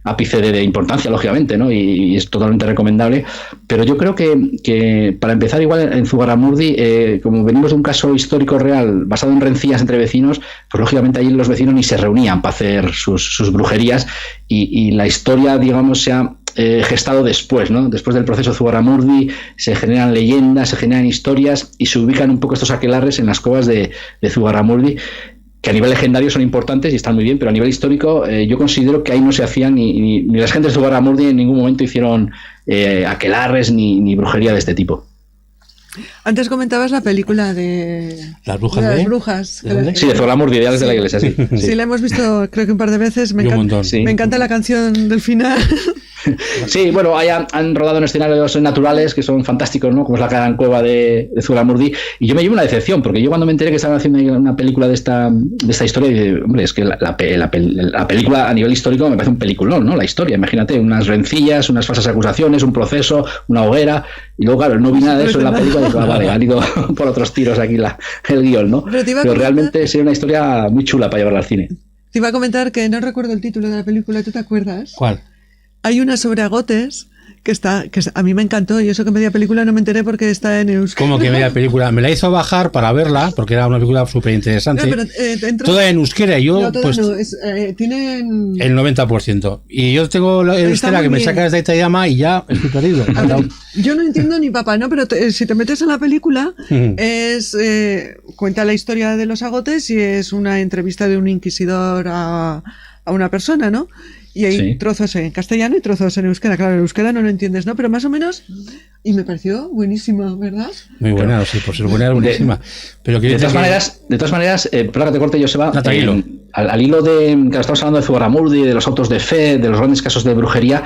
Speaker 3: ápice de importancia, lógicamente, ¿no? Y es totalmente recomendable, pero yo creo que para empezar, igual en Zugarramurdi, como venimos de un caso histórico real basado en rencillas entre vecinos, pues lógicamente allí los vecinos ni se reunían para hacer sus brujerías, y la historia, digamos, se ha gestado después, ¿no? Después del proceso Zugarramurdi se generan leyendas, se generan historias y se ubican un poco estos aquelarres en las cuevas de Zugarramurdi, que a nivel legendario son importantes y están muy bien, pero a nivel histórico yo considero que ahí no se hacían ni las gentes de Zugarramurdi en ningún momento hicieron aquelarres ni brujería de este tipo.
Speaker 2: Antes comentabas la película de
Speaker 1: las brujas.
Speaker 2: Las brujas.
Speaker 3: Sí, de Zugarramurdi, Ideales de la Iglesia, sí.
Speaker 2: Sí, la hemos visto creo que un par de veces. Me encanta la canción del final.
Speaker 3: Sí, bueno, han rodado en escenarios naturales que son fantásticos, ¿no? Como es la gran cueva de Zugarramurdi. Y yo me llevo una decepción, porque yo cuando me enteré que estaban haciendo una película de esta historia, dije, hombre, es que la película a nivel histórico me parece un peliculón, ¿no? La historia, imagínate, unas rencillas, unas falsas acusaciones, un proceso, una hoguera, y luego, claro, no vi nada de eso en la película, y dije, vale, han ido por otros tiros aquí el guión, ¿no? Pero realmente sería una historia muy chula para llevarla al cine.
Speaker 2: Te iba a comentar que no recuerdo el título de la película, ¿tú te acuerdas?
Speaker 1: ¿Cuál?
Speaker 2: Hay una sobre agotes a mí me encantó, y eso que media película no me enteré porque está en euskera.
Speaker 1: ¿Cómo que media película? Me la hizo bajar para verla, porque era una película súper interesante. Toda en euskera, y yo
Speaker 2: no,
Speaker 1: pues
Speaker 2: tienen
Speaker 1: el 90%. Y yo tengo la euskera que me sacas de Itayama y ya estoy perdido.
Speaker 2: Yo no entiendo ni papá, ¿no? Pero si te metes en la película, cuenta la historia de los agotes y es una entrevista de un inquisidor a una persona, ¿no? Y hay trozos en castellano y trozos en euskera. Claro, en euskera no lo entiendes, ¿no? Pero más o menos, y me pareció buenísima, ¿verdad?
Speaker 1: Muy buena, sí, por ser buena, buenísima. Pero
Speaker 3: de todas maneras, perdón que te corte, Joseba, al hilo de que estamos hablando de Zugarramurdi, de los autos de fe, de los grandes casos de brujería,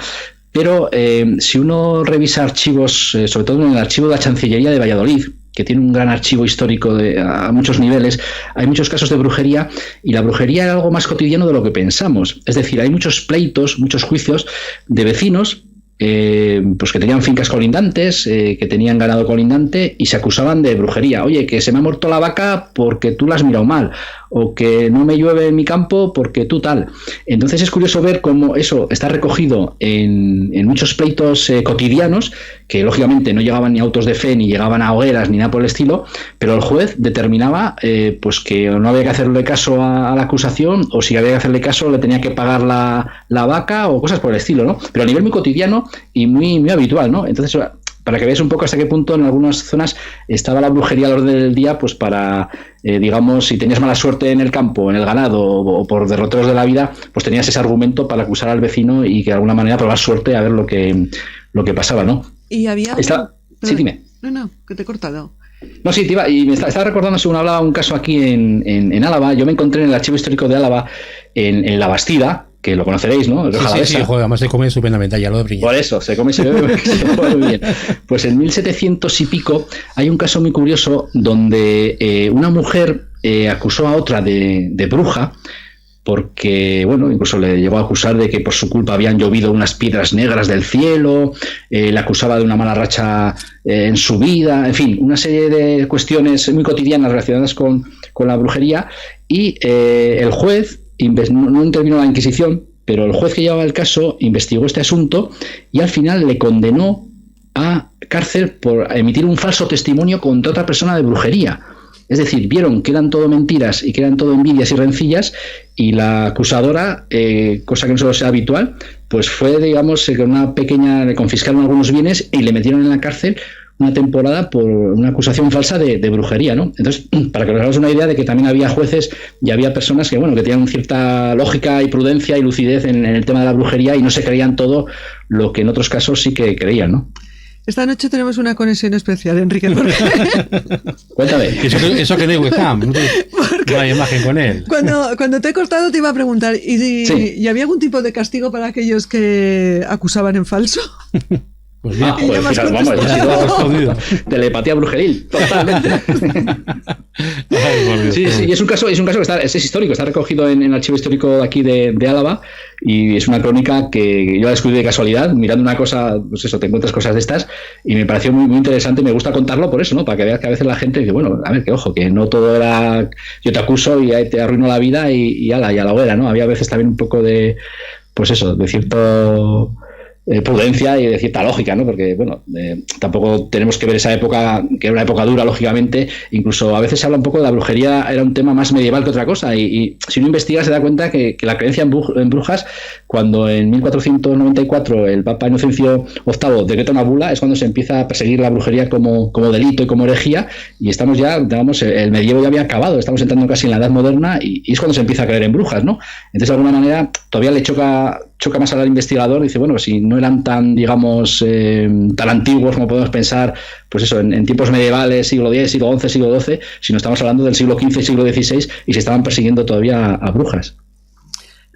Speaker 3: pero si uno revisa archivos, sobre todo en el archivo de la Chancillería de Valladolid, que tiene un gran archivo histórico a muchos niveles, hay muchos casos de brujería, y la brujería era algo más cotidiano de lo que pensamos. Es decir, hay muchos pleitos, muchos juicios de vecinos pues que tenían fincas colindantes, que tenían ganado colindante y se acusaban de brujería. Oye, que se me ha muerto la vaca porque tú la has mirado mal, o que no me llueve en mi campo porque tú tal. Entonces es curioso ver cómo eso está recogido en muchos pleitos cotidianos, que lógicamente no llegaban ni a autos de fe, ni llegaban a hogueras, ni nada por el estilo, pero el juez determinaba pues que no había que hacerle caso a la acusación, o si había que hacerle caso le tenía que pagar la vaca o cosas por el estilo, ¿no? Pero a nivel muy cotidiano y muy, muy habitual, ¿no? Entonces, para que veáis un poco hasta qué punto en algunas zonas estaba la brujería al orden del día, pues para, digamos, si tenías mala suerte en el campo, en el ganado o por derroteros de la vida, pues tenías ese argumento para acusar al vecino y que de alguna manera probar suerte a ver lo que pasaba, ¿no?
Speaker 2: Y había...
Speaker 3: Sí, dime.
Speaker 2: No, que te he cortado.
Speaker 3: No, sí, y me estaba recordando, según hablaba, un caso aquí en Álava. Yo me encontré en el archivo histórico de Álava, en La Bastida, que lo conoceréis, ¿no?
Speaker 1: Sí, joder, además se come estupendamente, ya lo de brillar.
Speaker 3: Por eso, se come y se bebe muy bien. Pues en 1700 y pico hay un caso muy curioso donde una mujer acusó a otra de bruja, porque, bueno, incluso le llegó a acusar de que por su culpa habían llovido unas piedras negras del cielo, le acusaba de una mala racha en su vida, en fin, una serie de cuestiones muy cotidianas relacionadas con la brujería, y el juez no intervino la Inquisición, pero el juez que llevaba el caso investigó este asunto y al final le condenó a cárcel por emitir un falso testimonio contra otra persona de brujería. Es decir, vieron que eran todo mentiras y que eran todo envidias y rencillas, y la acusadora, cosa que no suele ser habitual, pues fue, digamos, con una pequeña, le confiscaron algunos bienes y le metieron en la cárcel una temporada por una acusación falsa de brujería, ¿no? Entonces, para que os hagáis una idea de que también había jueces y había personas que, bueno, que tenían cierta lógica y prudencia y lucidez en el tema de la brujería y no se creían todo lo que en otros casos sí que creían, ¿no?
Speaker 2: Esta noche tenemos una conexión especial, Enrique.
Speaker 3: Cuéntame.
Speaker 1: Eso que no hay webcam, no hay imagen con él.
Speaker 2: Cuando te he cortado te iba a preguntar, ¿y había algún tipo de castigo para aquellos que acusaban en falso?
Speaker 1: Pues mira,
Speaker 3: fíjate, vamos, ha sido telepatía brujeril, totalmente. Sí, y es un caso que es histórico, está recogido en el archivo histórico de aquí de Álava, y es una crónica que yo la descubrí de casualidad, mirando una cosa, pues eso, te encuentras cosas de estas, y me pareció muy, muy interesante, me gusta contarlo por eso, ¿no? Para que veas que a veces la gente dice, bueno, a ver, que ojo, que no todo era yo te acuso y te arruino la vida y a la hoguera, ¿no? Había a veces también un poco de, pues eso, de cierto... prudencia y de cierta lógica, ¿no? Porque, bueno, tampoco tenemos que ver esa época, que era una época dura, lógicamente. Incluso a veces se habla un poco de la brujería, era un tema más medieval que otra cosa, y si uno investiga se da cuenta que la creencia en brujas, cuando en 1494 el Papa Inocencio VIII decreta una bula, es cuando se empieza a perseguir la brujería como delito y como herejía, y estamos ya, digamos, el medievo ya había acabado, estamos entrando casi en la Edad Moderna, y es cuando se empieza a creer en brujas, ¿no? Entonces, de alguna manera, todavía le choca más al investigador, y dice, bueno, si no eran tan, digamos, tan antiguos como podemos pensar, pues eso, en tiempos medievales, siglo X, siglo XI, siglo XII, si no estamos hablando del siglo XV y siglo XVI, y se estaban persiguiendo todavía a brujas.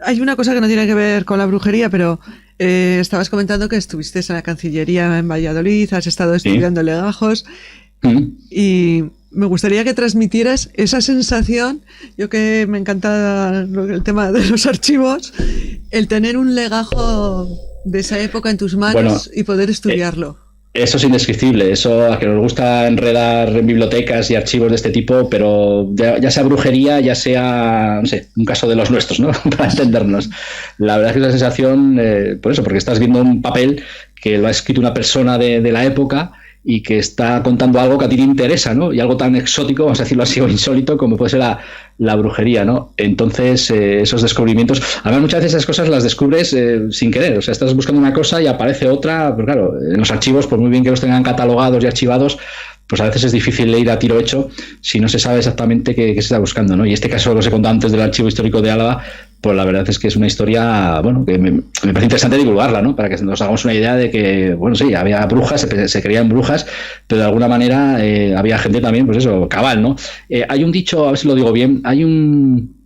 Speaker 2: Hay una cosa que no tiene que ver con la brujería, pero estabas comentando que estuviste en la Cancillería en Valladolid, has estado estudiando legajos, y me gustaría que transmitieras esa sensación, yo que me encanta el tema de los archivos, el tener un legajo de esa época en tus manos y poder estudiarlo.
Speaker 3: Eso es indescriptible, eso a que nos gusta enredar en bibliotecas y archivos de este tipo, pero ya sea brujería, ya sea, no sé, un caso de los nuestros, ¿no? Para entendernos. La verdad es que es una sensación, por eso, porque estás viendo un papel que lo ha escrito una persona de la época y que está contando algo que a ti te interesa, ¿no? Y algo tan exótico, vamos a decirlo así, o insólito, como puede ser la brujería, ¿no? Entonces, esos descubrimientos... Además, muchas veces esas cosas las descubres sin querer. O sea, estás buscando una cosa y aparece otra, pero claro, en los archivos, por muy bien que los tengan catalogados y archivados, pues a veces es difícil leer a tiro hecho si no se sabe exactamente qué se está buscando, ¿no? Y este caso, lo que os he contado antes del Archivo Histórico de Álava, pues la verdad es que es una historia, bueno, que me parece interesante divulgarla, ¿no? Para que nos hagamos una idea de que, bueno, sí, había brujas, se creían brujas, pero de alguna manera había gente también, pues eso, cabal, ¿no? Hay un dicho, a ver si lo digo bien, hay un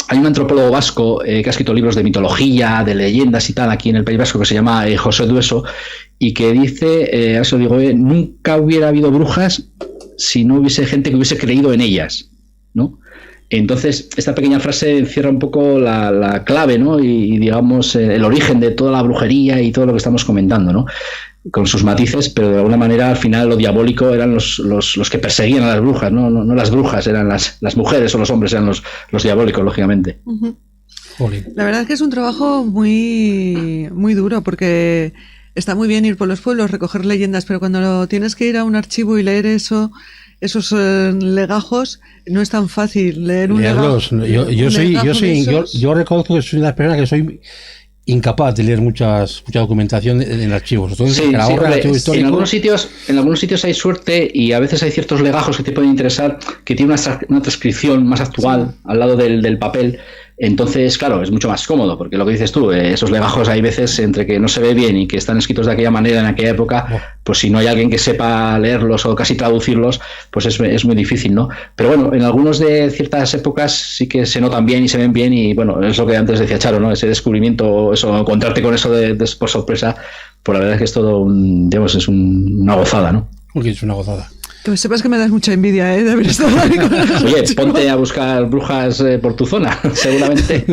Speaker 3: antropólogo vasco que ha escrito libros de mitología, de leyendas y tal, aquí en el País Vasco, que se llama José Dueso, y que dice, a eso digo, nunca hubiera habido brujas si no hubiese gente que hubiese creído en ellas, ¿no? Entonces, esta pequeña frase encierra un poco la clave, ¿no? Y digamos, el origen de toda la brujería y todo lo que estamos comentando, ¿no? Con sus matices, pero de alguna manera al final lo diabólico eran los que perseguían a las brujas, no las brujas, eran las mujeres o los hombres, eran los diabólicos, lógicamente.
Speaker 2: Uh-huh. La verdad es que es un trabajo muy, muy duro, porque está muy bien ir por los pueblos, recoger leyendas, pero cuando tienes que ir a un archivo y leer esos legajos, no es tan fácil leer un legajo.
Speaker 1: Yo reconozco que soy una persona que soy incapaz de leer mucha documentación en archivos. Entonces,
Speaker 3: en algunos sitios hay suerte y a veces hay ciertos legajos que te pueden interesar, que tienen una transcripción más actual al lado del papel. Entonces, claro, es mucho más cómodo, porque lo que dices tú, esos legajos hay veces entre que no se ve bien y que están escritos de aquella manera en aquella época, pues si no hay alguien que sepa leerlos o casi traducirlos, pues es muy difícil, ¿no? Pero bueno, en algunos de ciertas épocas sí que se notan bien y se ven bien, y bueno, es lo que antes decía Charo, ¿no? Ese descubrimiento, eso, encontrarte con eso por sorpresa, pues la verdad es que es todo es una gozada, ¿no?
Speaker 1: Porque es una gozada.
Speaker 2: Que sepas que me das mucha envidia, de haber estado ahí con
Speaker 3: Oye, ponte a buscar brujas por tu zona, seguramente.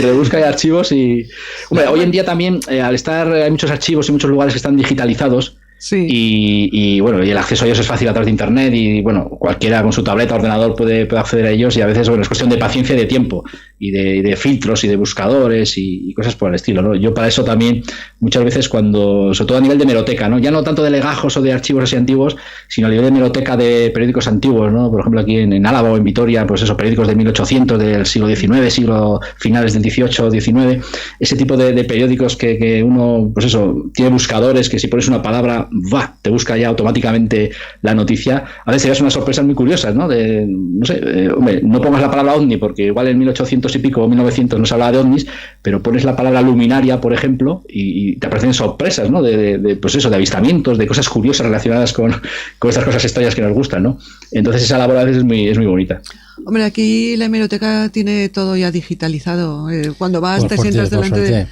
Speaker 3: Rebusca archivos y... Hombre, hoy en día también, hay muchos archivos y muchos lugares que están digitalizados. Sí. Y bueno, y el acceso a ellos es fácil a través de internet, y bueno, cualquiera con su tableta, ordenador puede acceder a ellos, y a veces, bueno, es cuestión de paciencia y de tiempo y de filtros y de buscadores y cosas por el estilo, ¿no? Yo para eso también muchas veces, cuando, sobre todo a nivel de hemeroteca, ¿no? Ya no tanto de legajos o de archivos así antiguos, sino a nivel de hemeroteca de periódicos antiguos, ¿no? Por ejemplo, aquí en Álava o en Vitoria, pues esos periódicos de 1800, del siglo XIX, finales del XVIII, XIX, ese tipo de periódicos que uno, pues eso, tiene buscadores que si pones una palabra, te busca ya automáticamente la noticia. A veces llegas unas sorpresas muy curiosas, ¿no? Hombre, no pongas la palabra ovni, porque igual en 1800 y pico o 1900 no se hablaba de ovnis, pero pones la palabra luminaria, por ejemplo, y te aparecen sorpresas, ¿no? Pues eso, de avistamientos, de cosas curiosas relacionadas con estas cosas extrañas que nos gustan, ¿no? Entonces esa labor a veces es muy bonita.
Speaker 2: Hombre, aquí la hemeroteca tiene todo ya digitalizado. Cuando vas, te sientas delante de...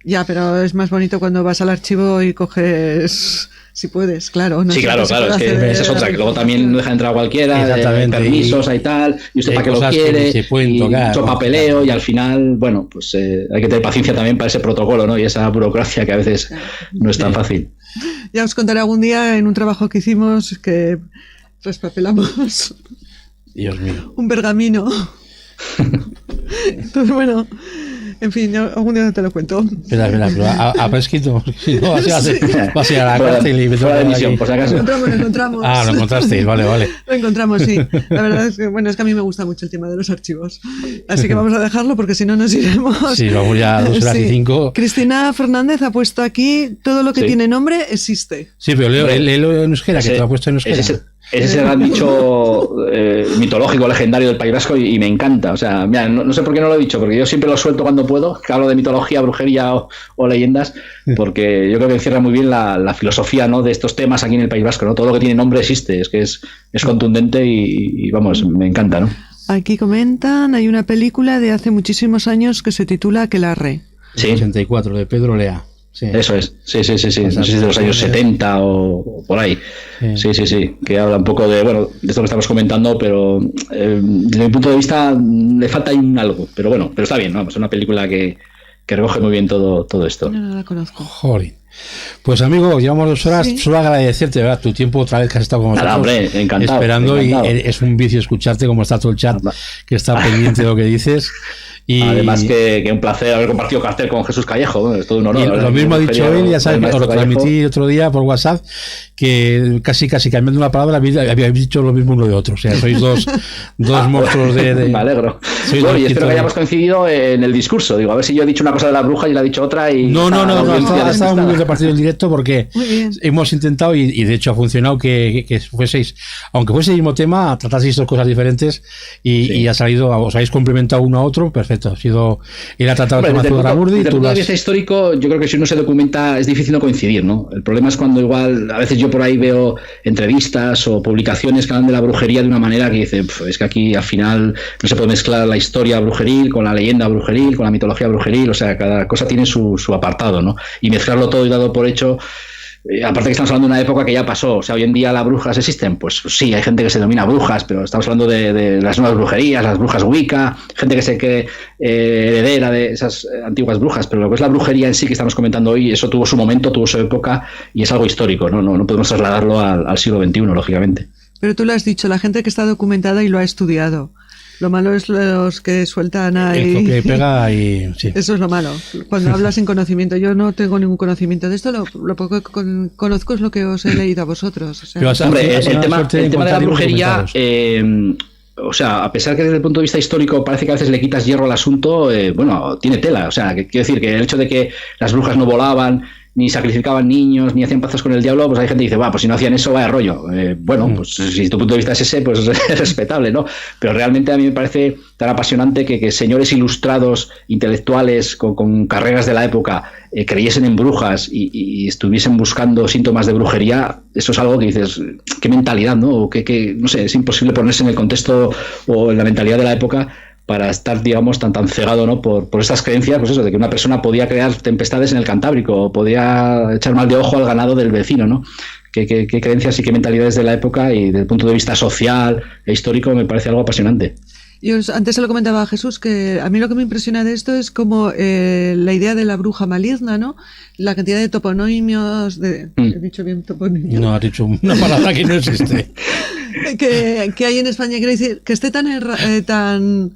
Speaker 2: Ya, pero es más bonito cuando vas al archivo y coges, si puedes, claro. No
Speaker 3: sí, claro, es que esa es otra, que luego también no deja entrar cualquiera, permisos y tal, y usted para qué lo quiere, y mucho papeleo, y al final, bueno, pues hay que tener paciencia también para ese protocolo, ¿no? Y esa burocracia que a veces no es tan fácil.
Speaker 2: Ya os contaré algún día en un trabajo que hicimos que traspapelamos
Speaker 1: Dios mío.
Speaker 2: un pergamino. Entonces, bueno... En fin, algún día te lo cuento.
Speaker 1: Espera, pero ha prescrito. Si no, vas a ir a la cárcel y me
Speaker 3: toca la emisión, por si acaso.
Speaker 2: Lo encontramos.
Speaker 1: Ah, lo encontrasteis, vale.
Speaker 2: Lo encontramos, sí. La verdad es que, es que a mí me gusta mucho el tema de los archivos. Así que vamos a dejarlo porque si no nos iremos.
Speaker 1: Sí, vamos ya a 2 horas y 5.
Speaker 2: Cristina Fernández ha puesto aquí todo lo que tiene nombre existe.
Speaker 1: Sí, pero léelo en euskera, que te lo ha puesto en euskera.
Speaker 3: Ese es el gran dicho mitológico, legendario del País Vasco, y me encanta. O sea, mira, no sé por qué no lo he dicho, porque yo siempre lo suelto cuando puedo, que hablo de mitología, brujería o leyendas, porque yo creo que encierra muy bien la filosofía, ¿no? De estos temas aquí en el País Vasco, ¿no? Todo lo que tiene nombre existe, es que es contundente y vamos, me encanta, ¿no?
Speaker 2: Aquí comentan, hay una película de hace muchísimos años que se titula Aquelarre.
Speaker 1: Sí. 84, de Pedro Lea. Sí.
Speaker 3: Eso es, sí, no sé si es de los años 70 o por ahí. Sí, que habla un poco de esto que estamos comentando, pero desde mi punto de vista le falta ahí un algo, pero está bien, ¿no? Es una película que recoge muy bien todo esto.
Speaker 2: No la conozco.
Speaker 1: Joder. Pues amigo, llevamos 2 horas, solo agradecerte, ¿verdad? Tu tiempo otra vez que has estado con nosotros.
Speaker 3: Hombre, encantado.
Speaker 1: Esperando,
Speaker 3: encantado.
Speaker 1: Y es un vicio escucharte como está todo el chat, que está pendiente de lo que dices. Y
Speaker 3: además que un placer haber compartido cartel con Jesús Callejo, es todo un honor.
Speaker 1: Lo mismo ha dicho él, ya sabes, os lo transmití otro día por WhatsApp, que casi cambiando una palabra habíais dicho lo mismo uno de otro. O sea, sois dos monstruos de...
Speaker 3: Me alegro. Bueno, y espero que hayamos coincidido en el discurso. Digo, a ver si yo he dicho una cosa de la bruja y él ha dicho otra. Y
Speaker 1: no, ha estado muy bien repartido el directo porque hemos intentado, y de hecho ha funcionado, que fueseis, aunque fuese el mismo tema, trataseis 2 cosas diferentes y ha salido, os habéis complementado uno a otro, perfecto. Ha sido, él ha tratado el tema de Zugarramurdi.
Speaker 3: Desde el punto de vista histórico, yo creo que si uno se documenta es difícil no coincidir, ¿no? El problema es cuando igual, a veces yo por ahí veo entrevistas o publicaciones que hablan de la brujería de una manera que dice, es que aquí al final no se puede mezclar la historia brujeril con la leyenda brujeril, con la mitología brujeril, o sea, cada cosa tiene su apartado, ¿no? Y mezclarlo todo y dado por hecho... aparte que estamos hablando de una época que ya pasó, o sea, hoy en día las brujas existen, pues sí, hay gente que se denomina brujas, pero estamos hablando de las nuevas brujerías, las brujas Wicca, gente que se cree heredera de esas antiguas brujas, pero lo que es la brujería en sí que estamos comentando hoy, eso tuvo su momento, tuvo su época y es algo histórico, no podemos trasladarlo al siglo XXI, lógicamente.
Speaker 2: Pero tú lo has dicho, la gente que está documentada y lo ha estudiado. Lo malo es los que sueltan ahí.
Speaker 1: El que pega y... Sí.
Speaker 2: Eso es lo malo. Cuando hablas sin conocimiento. Yo no tengo ningún conocimiento de esto. Lo poco que conozco es lo que os he leído a vosotros. O sea,
Speaker 3: hombre, el tema de la brujería... o sea, a pesar que desde el punto de vista histórico parece que a veces le quitas hierro al asunto, bueno, tiene tela. O sea, quiero decir que el hecho de que las brujas no volaban, ni sacrificaban niños, ni hacían pactos con el diablo, pues hay gente que dice, pues si no hacían eso, vaya rollo. Bueno, pues si tu punto de vista es ese, pues es respetable, ¿no? Pero realmente a mí me parece tan apasionante que señores ilustrados, intelectuales, con carreras de la época, creyesen en brujas y estuviesen buscando síntomas de brujería. Eso es algo que dices, qué mentalidad, ¿no? O que no sé, es imposible ponerse en el contexto o en la mentalidad de la época para estar, digamos, tan cegado, ¿no? por estas creencias, pues eso, de que una persona podía crear tempestades en el Cantábrico o podía echar mal de ojo al ganado del vecino, ¿no? Qué creencias y qué mentalidades de la época y desde el punto de vista social e histórico me parece algo apasionante.
Speaker 2: Yo antes se lo comentaba a Jesús, que a mí lo que me impresiona de esto es como la idea de la bruja maligna, ¿no? La cantidad de toponimios, ¿he dicho bien toponimios?
Speaker 1: No, has dicho una palabra que no existe.
Speaker 2: que hay en España, quiero decir, que esté tan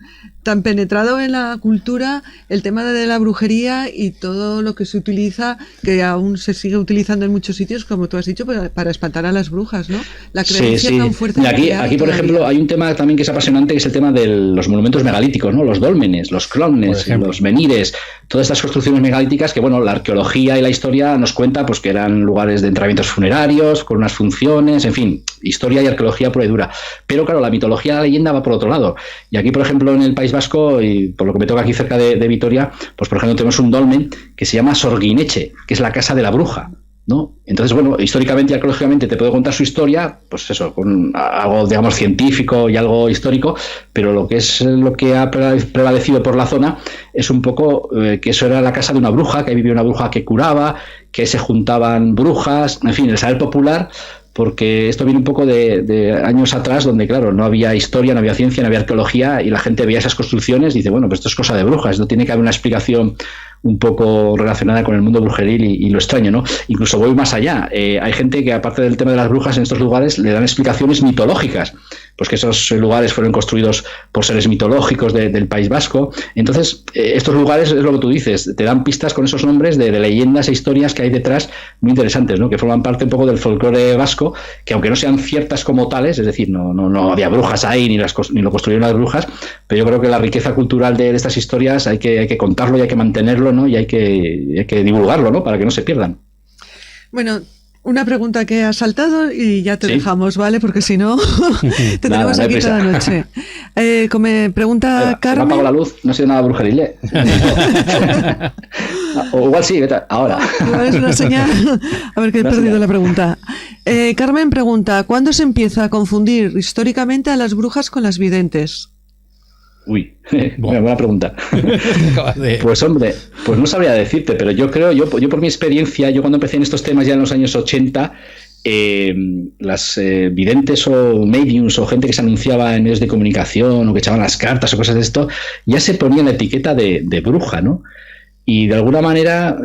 Speaker 2: penetrado en la cultura el tema de la brujería y todo lo que se utiliza, que aún se sigue utilizando en muchos sitios, como tú has dicho, para espantar a las brujas, ¿no? La creencia tan fuerte.
Speaker 3: Y aquí por ejemplo, hay un tema también que es apasionante, que es el tema de los monumentos megalíticos, ¿no? Los dólmenes, los clómenes, los menires, todas estas construcciones megalíticas que, bueno, la arqueología y la historia nos cuenta pues que eran lugares de entrenamientos funerarios, con unas funciones, en fin, historia y arqueología pura y dura. Pero claro, la mitología, la leyenda va por otro lado. Y aquí, por ejemplo, en el País Vasco, y por lo que me toca aquí cerca de Vitoria, pues por ejemplo tenemos un dolmen que se llama Sorguineche, que es la casa de la bruja, ¿no? Entonces, bueno, históricamente y arqueológicamente te puedo contar su historia, pues eso, con algo, digamos, científico y algo histórico, pero lo que ha prevalecido por la zona es un poco que eso era la casa de una bruja, que ahí vivía una bruja que curaba, que se juntaban brujas, en fin, el saber popular, porque esto viene un poco de años atrás, donde, claro, no había historia, no había ciencia, no había arqueología, y la gente veía esas construcciones y dice, bueno, pues esto es cosa de brujas, no tiene que haber una explicación un poco relacionada con el mundo brujeril y lo extraño, ¿no? Incluso voy más allá. Hay gente que, aparte del tema de las brujas, en estos lugares le dan explicaciones mitológicas, pues que esos lugares fueron construidos por seres mitológicos del País Vasco. Entonces, estos lugares, es lo que tú dices, te dan pistas con esos nombres de leyendas e historias que hay detrás muy interesantes, ¿no? Que forman parte un poco del folclore vasco, que aunque no sean ciertas como tales, es decir, no había brujas ahí, ni lo construyeron las brujas, pero yo creo que la riqueza cultural de estas historias hay que contarlo y hay que mantenerlo, ¿no? Y hay que divulgarlo, ¿no? Para que no se pierdan.
Speaker 2: Bueno, una pregunta que has saltado y ya te dejamos, ¿vale? Porque si no, te tenemos aquí toda la noche. Como pregunta Carmen...
Speaker 3: Me apago la luz, no ha sido nada brujeril, ¿eh? O igual sí, ahora.
Speaker 2: Igual es una señal. A ver, que he perdido la pregunta. Carmen pregunta, ¿cuándo se empieza a confundir históricamente a las brujas con las videntes?
Speaker 3: Uy, buena pregunta. Pues hombre, pues no sabría decirte, pero yo creo, yo por mi experiencia, yo cuando empecé en estos temas ya en los años 80, las videntes o mediums o gente que se anunciaba en medios de comunicación o que echaban las cartas o cosas de esto, ya se ponía la etiqueta de bruja, ¿no? y de alguna manera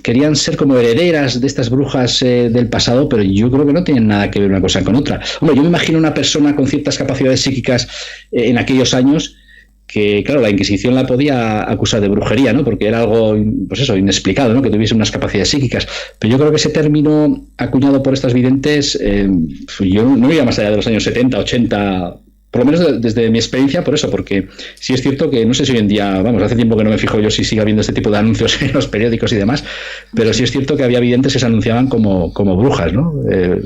Speaker 3: querían ser como herederas de estas brujas del pasado, pero yo creo que no tienen nada que ver una cosa con otra. Hombre, yo me imagino una persona con ciertas capacidades psíquicas en aquellos años que, claro, la Inquisición la podía acusar de brujería, ¿no? Porque era algo, pues eso, inexplicado, ¿no? Que tuviese unas capacidades psíquicas. Pero yo creo que ese término acuñado por estas videntes, yo no iba más allá de los años 70, 80... Por lo menos desde mi experiencia, por eso, porque sí es cierto que no sé si hoy en día, vamos, hace tiempo que no me fijo yo si sigue habiendo este tipo de anuncios en los periódicos y demás, pero sí es cierto que había videntes que se anunciaban como brujas, ¿no?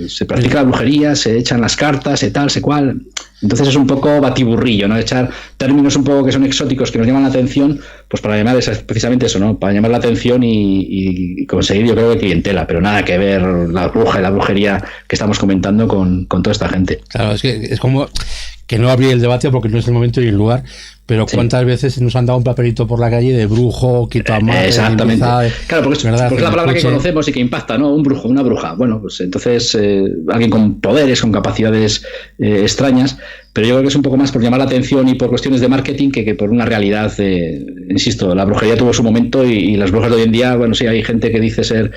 Speaker 3: Se practica la brujería, se echan las cartas, se tal, se cual. Entonces es un poco batiburrillo, ¿no? Echar términos un poco que son exóticos, que nos llaman la atención, pues para llamar precisamente eso, ¿no? Para llamar la atención y conseguir, yo creo, que clientela, pero nada que ver la bruja y la brujería que estamos comentando con toda esta gente.
Speaker 1: Claro, es que es como que no abrir el debate porque no es el momento y el lugar, pero cuántas veces nos han dado un papelito por la calle de brujo, quito a madre,
Speaker 3: exactamente. Claro, porque es la palabra que
Speaker 1: coche.
Speaker 3: conocemos y que impacta, ¿no? Un brujo, una bruja. Bueno, pues entonces alguien con poderes, con capacidades extrañas, pero yo creo que es un poco más por llamar la atención y por cuestiones de marketing que por una realidad. Insisto, la brujería tuvo su momento y las brujas de hoy en día, bueno, sí, hay gente que dice ser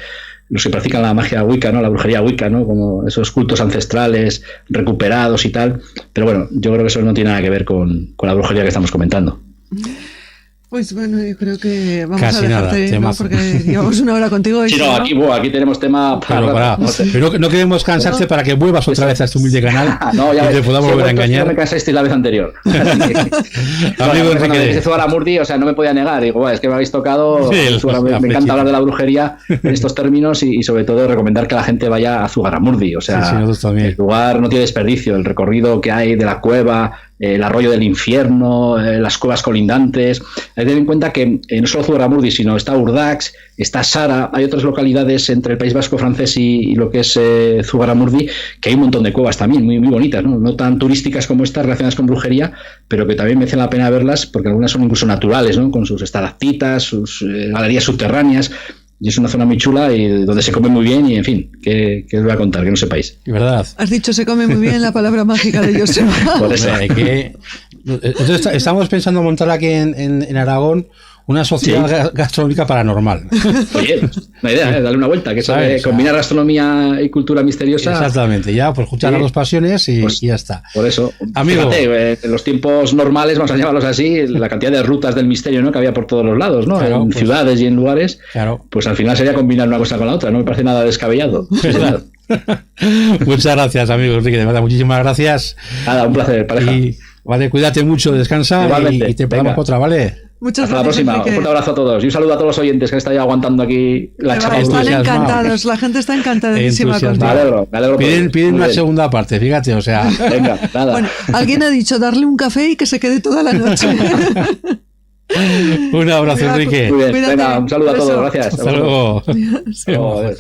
Speaker 3: los que practican la magia wicca, ¿no? La brujería wicca, ¿no? Como esos cultos ancestrales recuperados y tal. Pero bueno, yo creo que eso no tiene nada que ver con la brujería que estamos comentando.
Speaker 2: Pues bueno, yo creo que vamos
Speaker 1: casi
Speaker 2: a dejarte, ¿no? Porque llevamos una hora contigo.
Speaker 3: Sí, no, aquí tenemos tema
Speaker 1: para... Pero no queremos cansarte para que vuelvas otra vez a este humilde canal
Speaker 3: no, ya
Speaker 1: y te podamos volver a engañar.
Speaker 3: Me cansaste la vez anterior. Amigo Enrique. Zugaramurdi, o sea, no me podía negar. Digo, es que me habéis tocado. Sí, me encanta hablar de la brujería en estos términos y sobre todo recomendar que la gente vaya a Zugaramurdi. O sea, el lugar no tiene desperdicio. El recorrido que hay de la cueva, el arroyo del infierno, las cuevas colindantes. Hay que tener en cuenta que no solo Zugaramurdi, sino está Urdax, está Sara, hay otras localidades entre el País Vasco francés y lo que es Zugaramurdi, que hay un montón de cuevas también muy, muy bonitas, ¿no? Tan turísticas como estas relacionadas con brujería, pero que también merecen la pena verlas porque algunas son incluso naturales, ¿no? Con sus estalactitas, sus galerías subterráneas. Y es una zona muy chula y donde se come muy bien y, en fin, que os voy a contar, que no sepáis.
Speaker 1: ¿Verdad?
Speaker 2: Has dicho se come muy bien, la palabra mágica de Joseba.
Speaker 3: Por eso.
Speaker 1: Entonces, estamos pensando montar aquí en Aragón una sociedad gastronómica paranormal.
Speaker 3: Oye, una idea, darle una vuelta, que eso de combinar gastronomía y cultura misteriosa.
Speaker 1: Exactamente, ya, pues juntar las dos pasiones y ya está.
Speaker 3: Por eso,
Speaker 1: amigo,
Speaker 3: fíjate, en los tiempos normales, vamos a llamarlos así, la cantidad de rutas del misterio, ¿no? Que había por todos los lados, ¿no?
Speaker 1: Claro,
Speaker 3: en ciudades y en lugares.
Speaker 1: Claro.
Speaker 3: Pues al final sería combinar una cosa con la otra, no me parece nada descabellado.
Speaker 1: Muchas gracias, amigo Enrique, de verdad, muchísimas gracias.
Speaker 3: Nada, un placer, pareja.
Speaker 1: Vale, cuídate mucho, descansa y te pegamos otra, ¿vale?
Speaker 2: Muchas
Speaker 3: Hasta
Speaker 2: gracias,
Speaker 3: la próxima. Un fuerte abrazo a todos y un saludo a todos los oyentes que han estado aguantando aquí la charla.
Speaker 2: Están encantados, la gente está encantadísima contigo.
Speaker 3: Me alegro.
Speaker 1: Piden una segunda parte, fíjate, o sea.
Speaker 3: Venga, nada.
Speaker 2: Bueno, alguien ha dicho darle un café y que se quede toda la noche.
Speaker 1: Un abrazo, Enrique.
Speaker 3: Muy bien, venga, un saludo a todos, gracias.
Speaker 1: Hasta luego.
Speaker 2: Adiós.